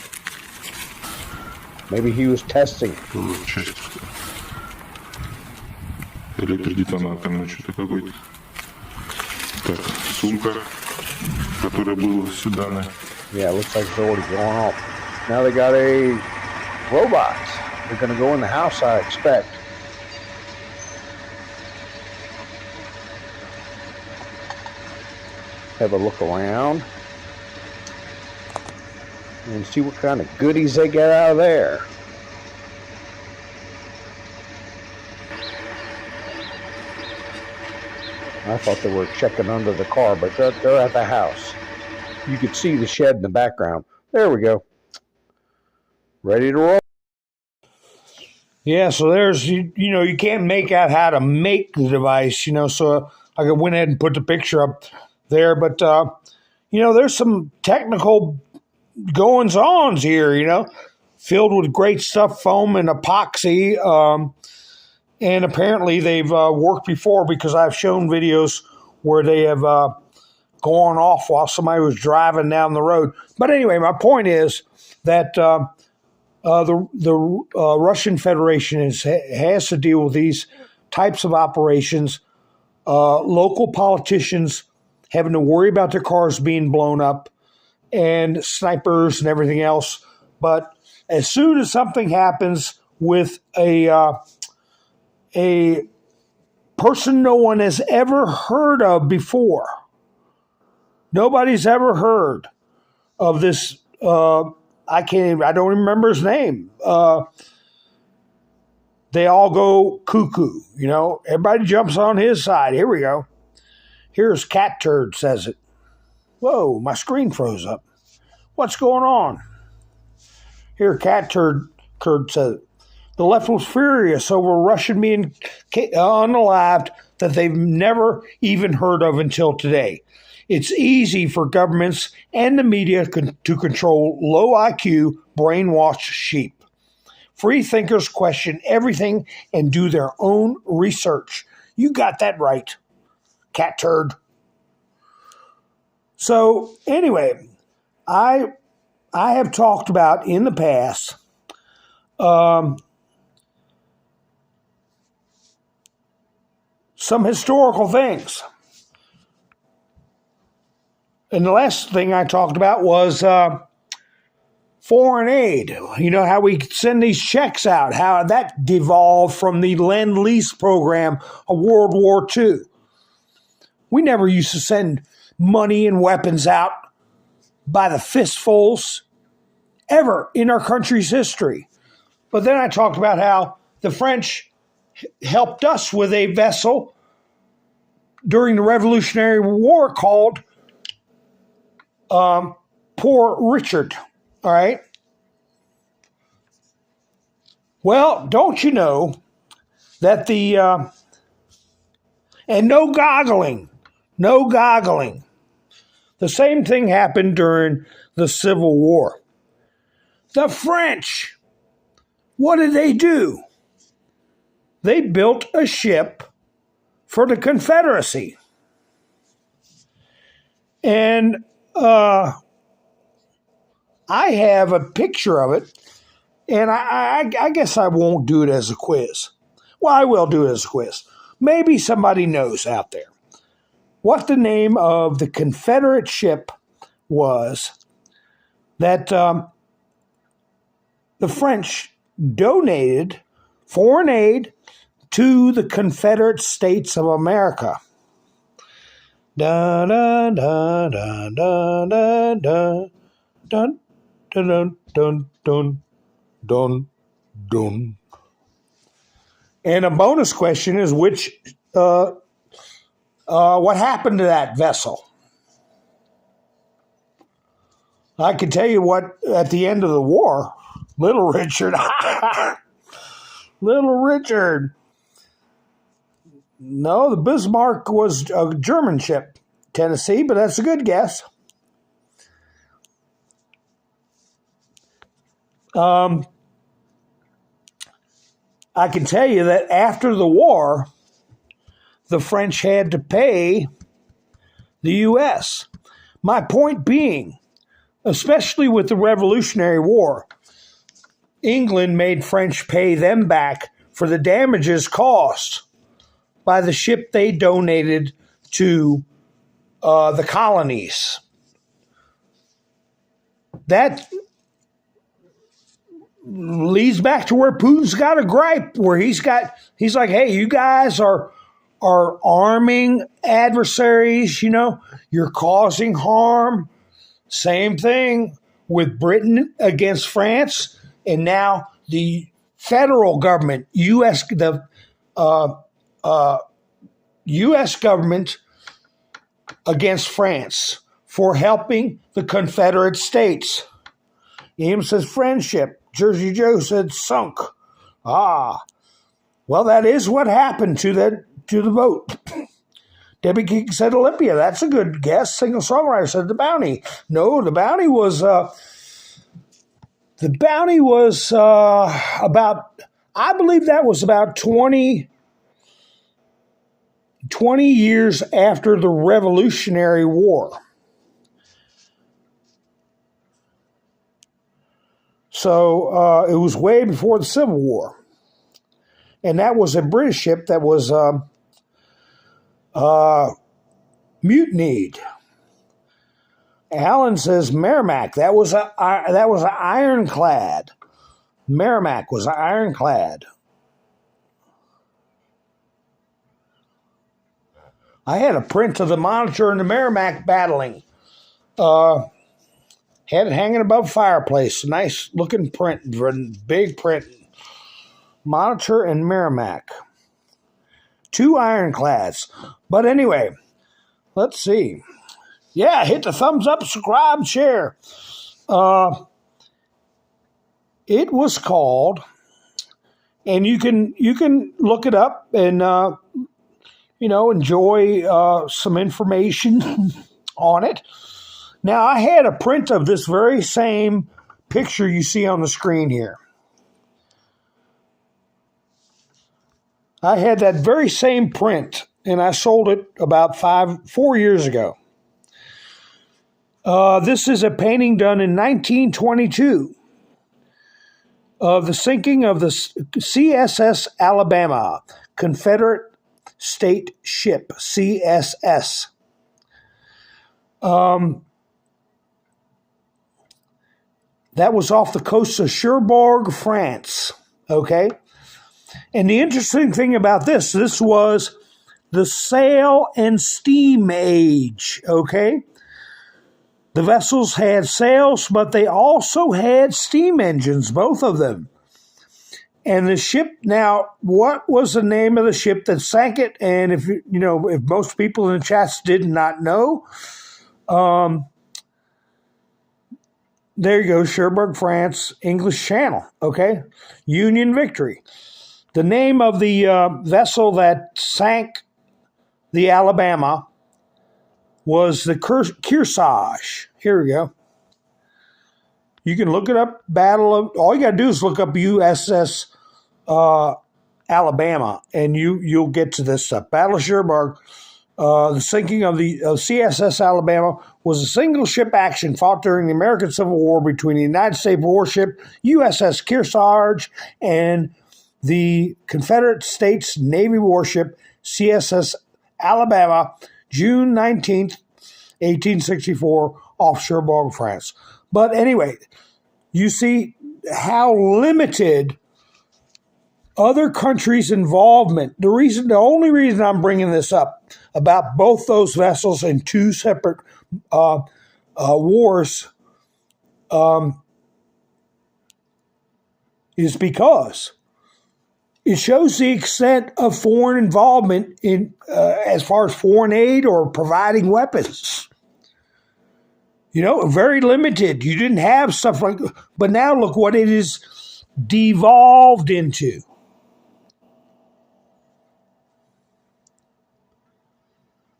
maybe he was testing. Часть. Электродетонатор, что-то какой-то. Так, сумка, которая была сюда. Yeah, it looks like it's already gone off. Now they got a robot. They're going to go in the house, I expect. Have a look around and see what kind of goodies they get out of there. I thought they were checking under the car, but they're at the house. You could see the shed in the background. There we go. Ready to roll. Yeah, so there's, you can't make out how to make the device, so I went ahead and put the picture up there. But, there's some technical goings-ons here, filled with great stuff, foam and epoxy. And apparently they've worked before because I've shown videos where they have gone off while somebody was driving down the road. But anyway, my point is that the Russian Federation has to deal with these types of operations. Local politicians having to worry about their cars being blown up and snipers and everything else. But as soon as something happens with a person no one has ever heard of before, nobody's ever heard of this. I don't remember his name. They all go cuckoo, Everybody jumps on his side. Here we go. Here's Cat Turd says it. Whoa, my screen froze up. What's going on? Here, Cat Turd says it. The left was furious over Russian being unalived that they've never even heard of until today. It's easy for governments and the media to control low IQ, brainwashed sheep. Free thinkers question everything and do their own research. You got that right, Cat Turd. So anyway, I have talked about in the past some historical things. And the last thing I talked about was foreign aid. You know, how we send these checks out, how that devolved from the Lend-Lease program of World War II. We never used to send money and weapons out by the fistfuls ever in our country's history. But then I talked about how the French helped us with a vessel during the Revolutionary War called Poor Richard. All right. Well, don't you know that and no goggling. The same thing happened during the Civil War. The French, what did they do? They built a ship for the Confederacy. And I have a picture of it, and I guess I won't do it as a quiz. Well, I will do it as a quiz. Maybe somebody knows out there what the name of the Confederate ship was that the French donated foreign aid to the Confederate States of America. Dun dun dun dun dun dun dun dun dun dun dun dun. And a bonus question is what happened to that vessel? I can tell you what, at the end of the war, Little Richard, no, the Bismarck was a German ship, Tennessee, but that's a good guess. I can tell you that after the war, the French had to pay the U.S. My point being, especially with the Revolutionary War, England made French pay them back for the damages caused by the ship they donated to the colonies. That leads back to where Putin's got a gripe, where he's like, hey, you guys are arming adversaries, you're causing harm. Same thing with Britain against France, and now the federal government, U.S. government against France for helping the Confederate States. Ian says friendship. Jersey Joe said sunk. Well, that is what happened to the boat. Debbie King said Olympia. That's a good guess. Single songwriter said the Bounty. No, the Bounty was about, I believe that was about 20 years after the Revolutionary War. So it was way before the Civil War. And that was a British ship that was mutinied. Alan says Merrimack. That was an ironclad. Merrimack was an ironclad. I had a print of the Monitor and the Merrimack battling. Had it hanging above the fireplace. Nice looking print, big print. Monitor and Merrimack. 2 ironclads. But anyway, let's see. Yeah, hit the thumbs up, subscribe, share. It was called, and you can look it up and enjoy some information on it. Now, I had a print of this very same picture you see on the screen here. I had that very same print, and I sold it about 4 years ago. This is a painting done in 1922 of the sinking of the CSS Alabama, Confederate State Ship, CSS. That was off the coast of Cherbourg, France. Okay? And the interesting thing about this was the sail and steam age. Okay? The vessels had sails, but they also had steam engines, both of them. And the ship, now, what was the name of the ship that sank it? And if most people in the chats did not know, there you go, Cherbourg, France, English Channel, okay? Union Victory. The name of the vessel that sank the Alabama was the Kearsarge. Here we go. You can look it up, all you got to do is look up USS Alabama, and you'll get to this stuff. Battle of Cherbourg, the sinking of the CSS Alabama was a single ship action fought during the American Civil War between the United States warship USS Kearsarge and the Confederate States Navy warship CSS Alabama, June 19th, 1864, off Cherbourg, France. But anyway, you see how limited other countries' involvement. The only reason I'm bringing this up about both those vessels in two separate wars is because it shows the extent of foreign involvement in as far as foreign aid or providing weapons. Very limited. You didn't have stuff like, but now look what it is devolved into.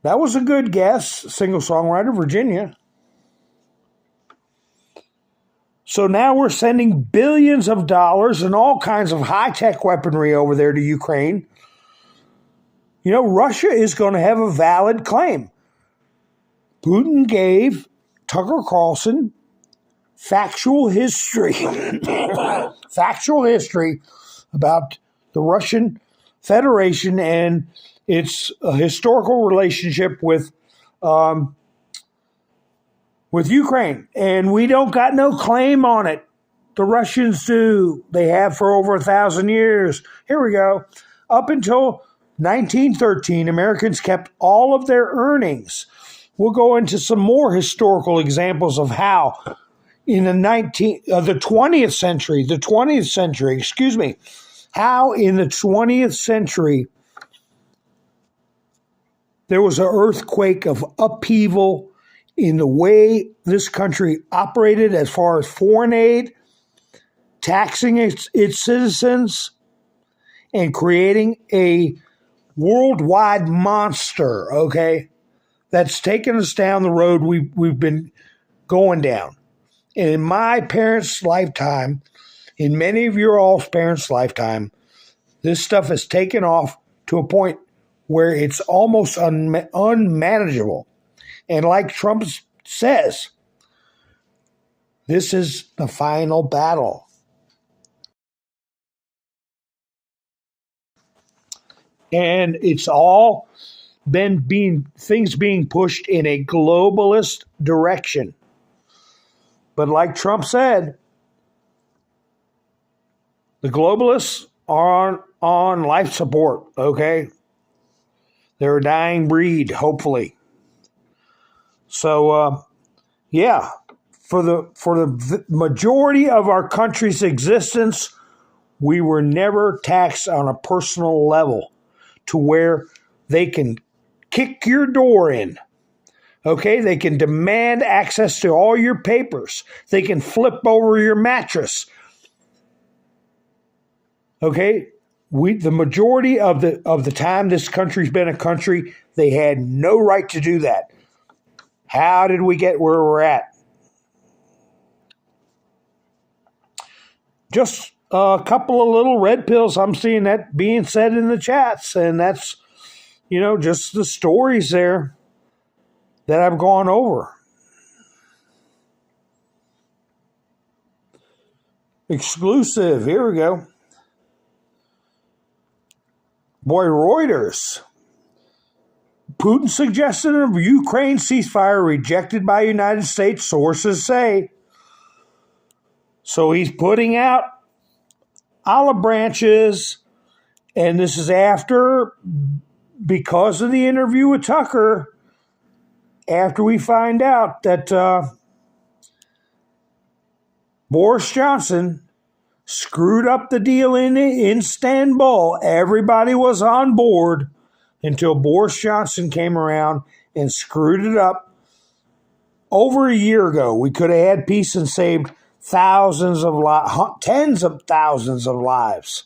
That was a good guess, singer-songwriter, Virginia. So now we're sending billions of dollars and all kinds of high-tech weaponry over there to Ukraine. Russia is going to have a valid claim. Putin gave Tucker Carlson factual history about the Russian Federation and its historical relationship with Ukraine. And we don't got no claim on it. The Russians do. They have for over 1,000 years. Here we go. Up until 1913, Americans kept all of their earnings. We'll go into some more historical examples of how in the 20th century, how in the 20th century there was an earthquake of upheaval in the way this country operated as far as foreign aid, taxing its citizens, and creating a worldwide monster, okay, that's taken us down the road we've been going down. And in my parents' lifetime, in many of your all's parents' lifetime, this stuff has taken off to a point where it's almost unmanageable. And like Trump says, this is the final battle. And it's all things being pushed in a globalist direction. But like Trump said, the globalists are on life support, okay? They're a dying breed, hopefully. So, for the majority of our country's existence, we were never taxed on a personal level to where they can kick your door in. Okay, they can demand access to all your papers. They can flip over your mattress. Okay, the majority of the time this country's been a country, they had no right to do that. How did we get where we're at? Just a couple of little red pills. I'm seeing that being said in the chats, and that's, just the stories there that I've gone over. Exclusive. Here we go. Boy, Reuters. Putin suggested a Ukraine ceasefire rejected by United States, sources say. So he's putting out olive branches, and this is after, because of the interview with Tucker, after we find out that Boris Johnson screwed up the deal in Istanbul. Everybody was on board until Boris Johnson came around and screwed it up. Over a year ago, we could have had peace and saved thousands of tens of thousands of lives.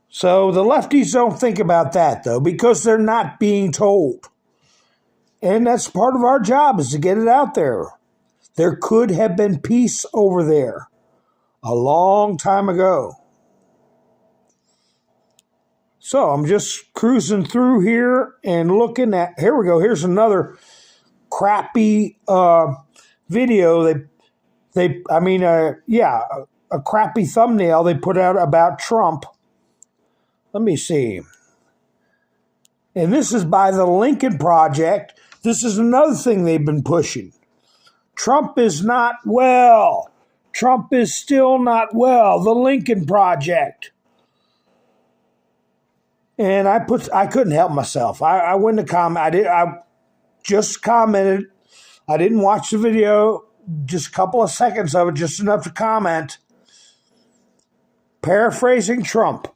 So the lefties don't think about that, though, because they're not being told. And that's part of our job, is to get it out there. There could have been peace over there a long time ago. So I'm just cruising through here and looking at, here we go, here's another crappy video. A crappy thumbnail they put out about Trump. Let me see. And this is by the Lincoln Project. This is another thing they've been pushing. Trump is not well. Trump is still not well. The Lincoln Project. And I couldn't help myself. I went to comment. I just commented. I didn't watch the video. Just a couple of seconds of it, just enough to comment. Paraphrasing Trump.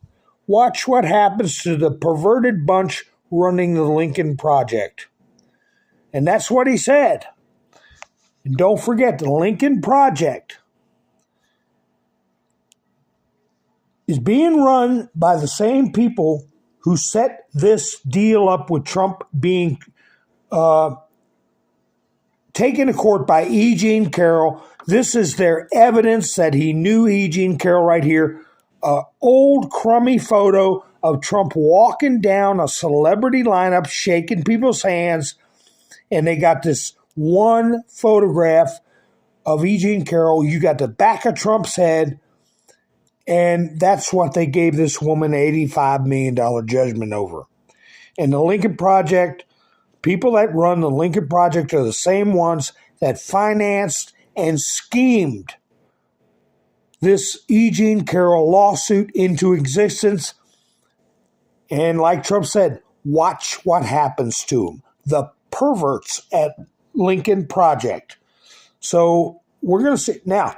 Watch what happens to the perverted bunch running the Lincoln Project. And that's what he said. And don't forget, the Lincoln Project is being run by the same people who set this deal up with Trump being taken to court by E. Jean Carroll. This is their evidence that he knew E. Jean Carroll right here. Old crummy photo of Trump walking down a celebrity lineup, shaking people's hands. And they got this one photograph of E. Jean Carroll. You got the back of Trump's head. And that's what they gave this woman $85 million judgment over. And the Lincoln Project, people that run the Lincoln Project are the same ones that financed and schemed this E. Jean Carroll lawsuit into existence. And like Trump said, watch what happens to them. The perverts at Lincoln Project. So we're going to see. Now,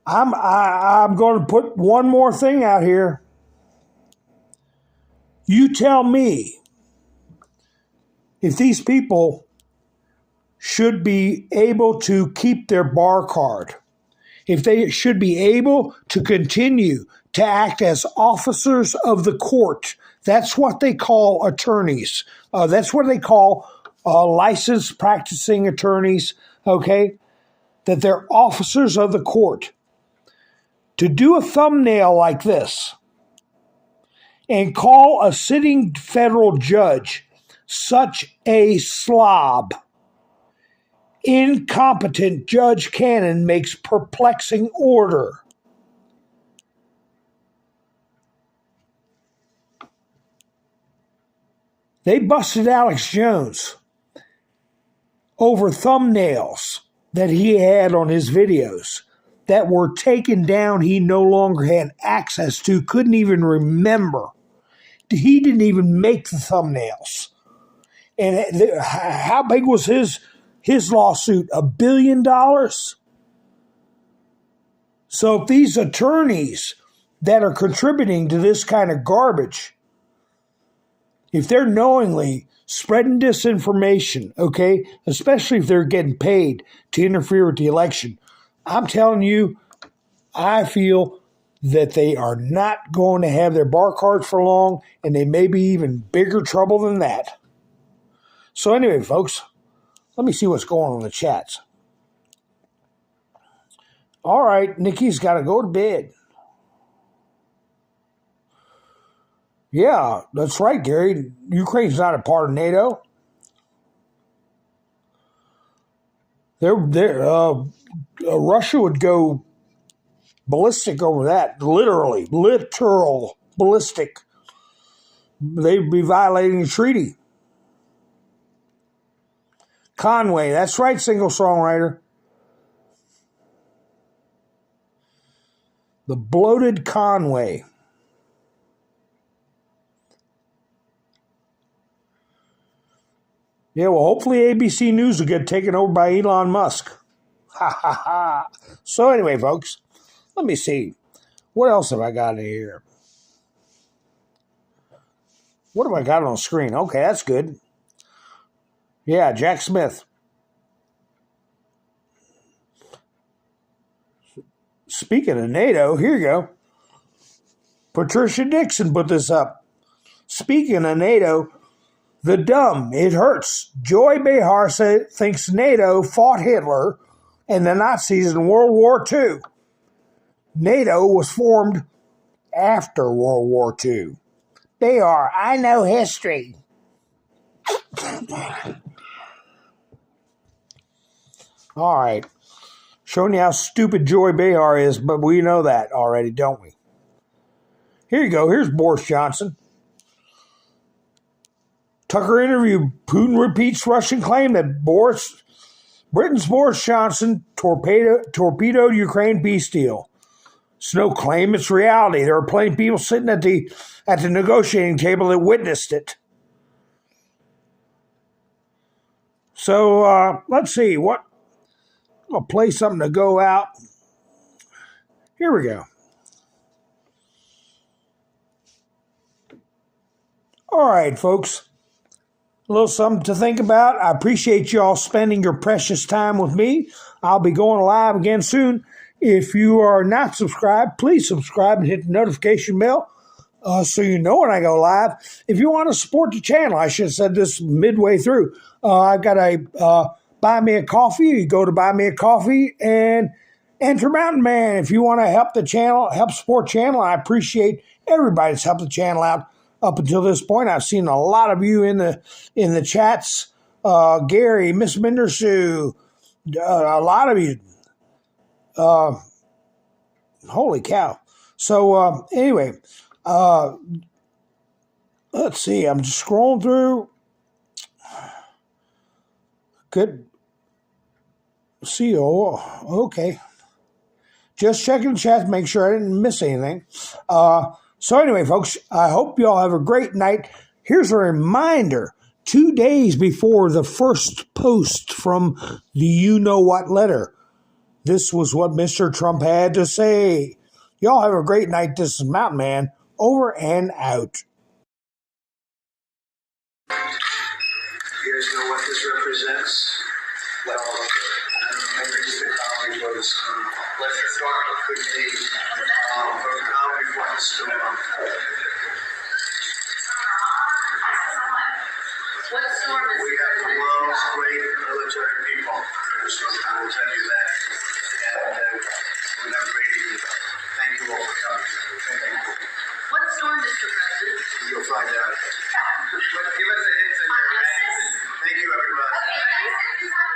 I'm going to put one more thing out here. You tell me if these people should be able to keep their bar card, if they should be able to continue to act as officers of the court. That's what they call attorneys. That's what they call licensed practicing attorneys, okay? That they're officers of the court. To do a thumbnail like this and call a sitting federal judge such a slob, incompetent Judge Cannon makes perplexing order. They busted Alex Jones over thumbnails that he had on his videos that were taken down. He no longer had access to, couldn't even remember. He didn't even make the thumbnails. And how big was his lawsuit? $1 billion? So if these attorneys that are contributing to this kind of garbage, if they're knowingly spreading disinformation, okay, especially if they're getting paid to interfere with the election, I'm telling you, I feel that they are not going to have their bar cards for long, and they may be even bigger trouble than that. So anyway, folks, let me see what's going on in the chats. All right, Nikki's got to go to bed. Yeah, that's right, Gary. Ukraine's not a part of NATO. Russia would go ballistic over that, literal ballistic. They'd be violating the treaty. Conway, that's right, single songwriter. The bloated Conway. Yeah, well, hopefully ABC News will get taken over by Elon Musk. Ha ha ha. So anyway, folks, let me see. What else have I got in here? What have I got on the screen? Okay, that's good. Yeah, Jack Smith. Speaking of NATO, here you go. Patricia Dixon put this up. Speaking of NATO, the dumb, it hurts. Joy Behar thinks NATO fought Hitler and the Nazis in World War II. NATO was formed after World War II. Behar, I know history. All right. Showing you how stupid Joy Behar is, but we know that already, don't we? Here you go. Here's Boris Johnson. Tucker interview. Putin repeats Russian claim that Britain's Boris Johnson torpedoed Ukraine peace deal. It's no claim, it's reality. There are plenty of people sitting at the negotiating table that witnessed it. So let's see. I'll play something to go out. Here we go. All right, folks. A little something to think about. I appreciate you all spending your precious time with me. I'll be going live again soon. If you are not subscribed, please subscribe and hit the notification bell so you know when I go live. If you want to support the channel, I should have said this midway through. I've got a Buy Me a Coffee. You go to Buy Me a Coffee and enter Mountainman. If you want to help the channel, help support the channel, I appreciate everybody that's helped the channel out. Up until this point, I've seen a lot of you in the chats. Gary, Miss Mindersu, a lot of you. Holy cow. So anyway, let's see. I'm just scrolling through. Good. See, okay. Just checking the chat to make sure I didn't miss anything. So anyway, folks, I hope you all have a great night. Here's a reminder. 2 days before the first post from the you-know-what letter, this was what Mr. Trump had to say. Y'all have a great night. This is Mountainman, over and out. You guys know what this represents? Well, I remember just the comedy was, let's just start with the comedy before the storm. What storm is We have the world's great military people. I will tell you that. And we're not ready. Thank you all for coming. Thank you. what storm, Mr. President? You'll find out. But give us a hint in your hand. Thank you, everybody. Okay,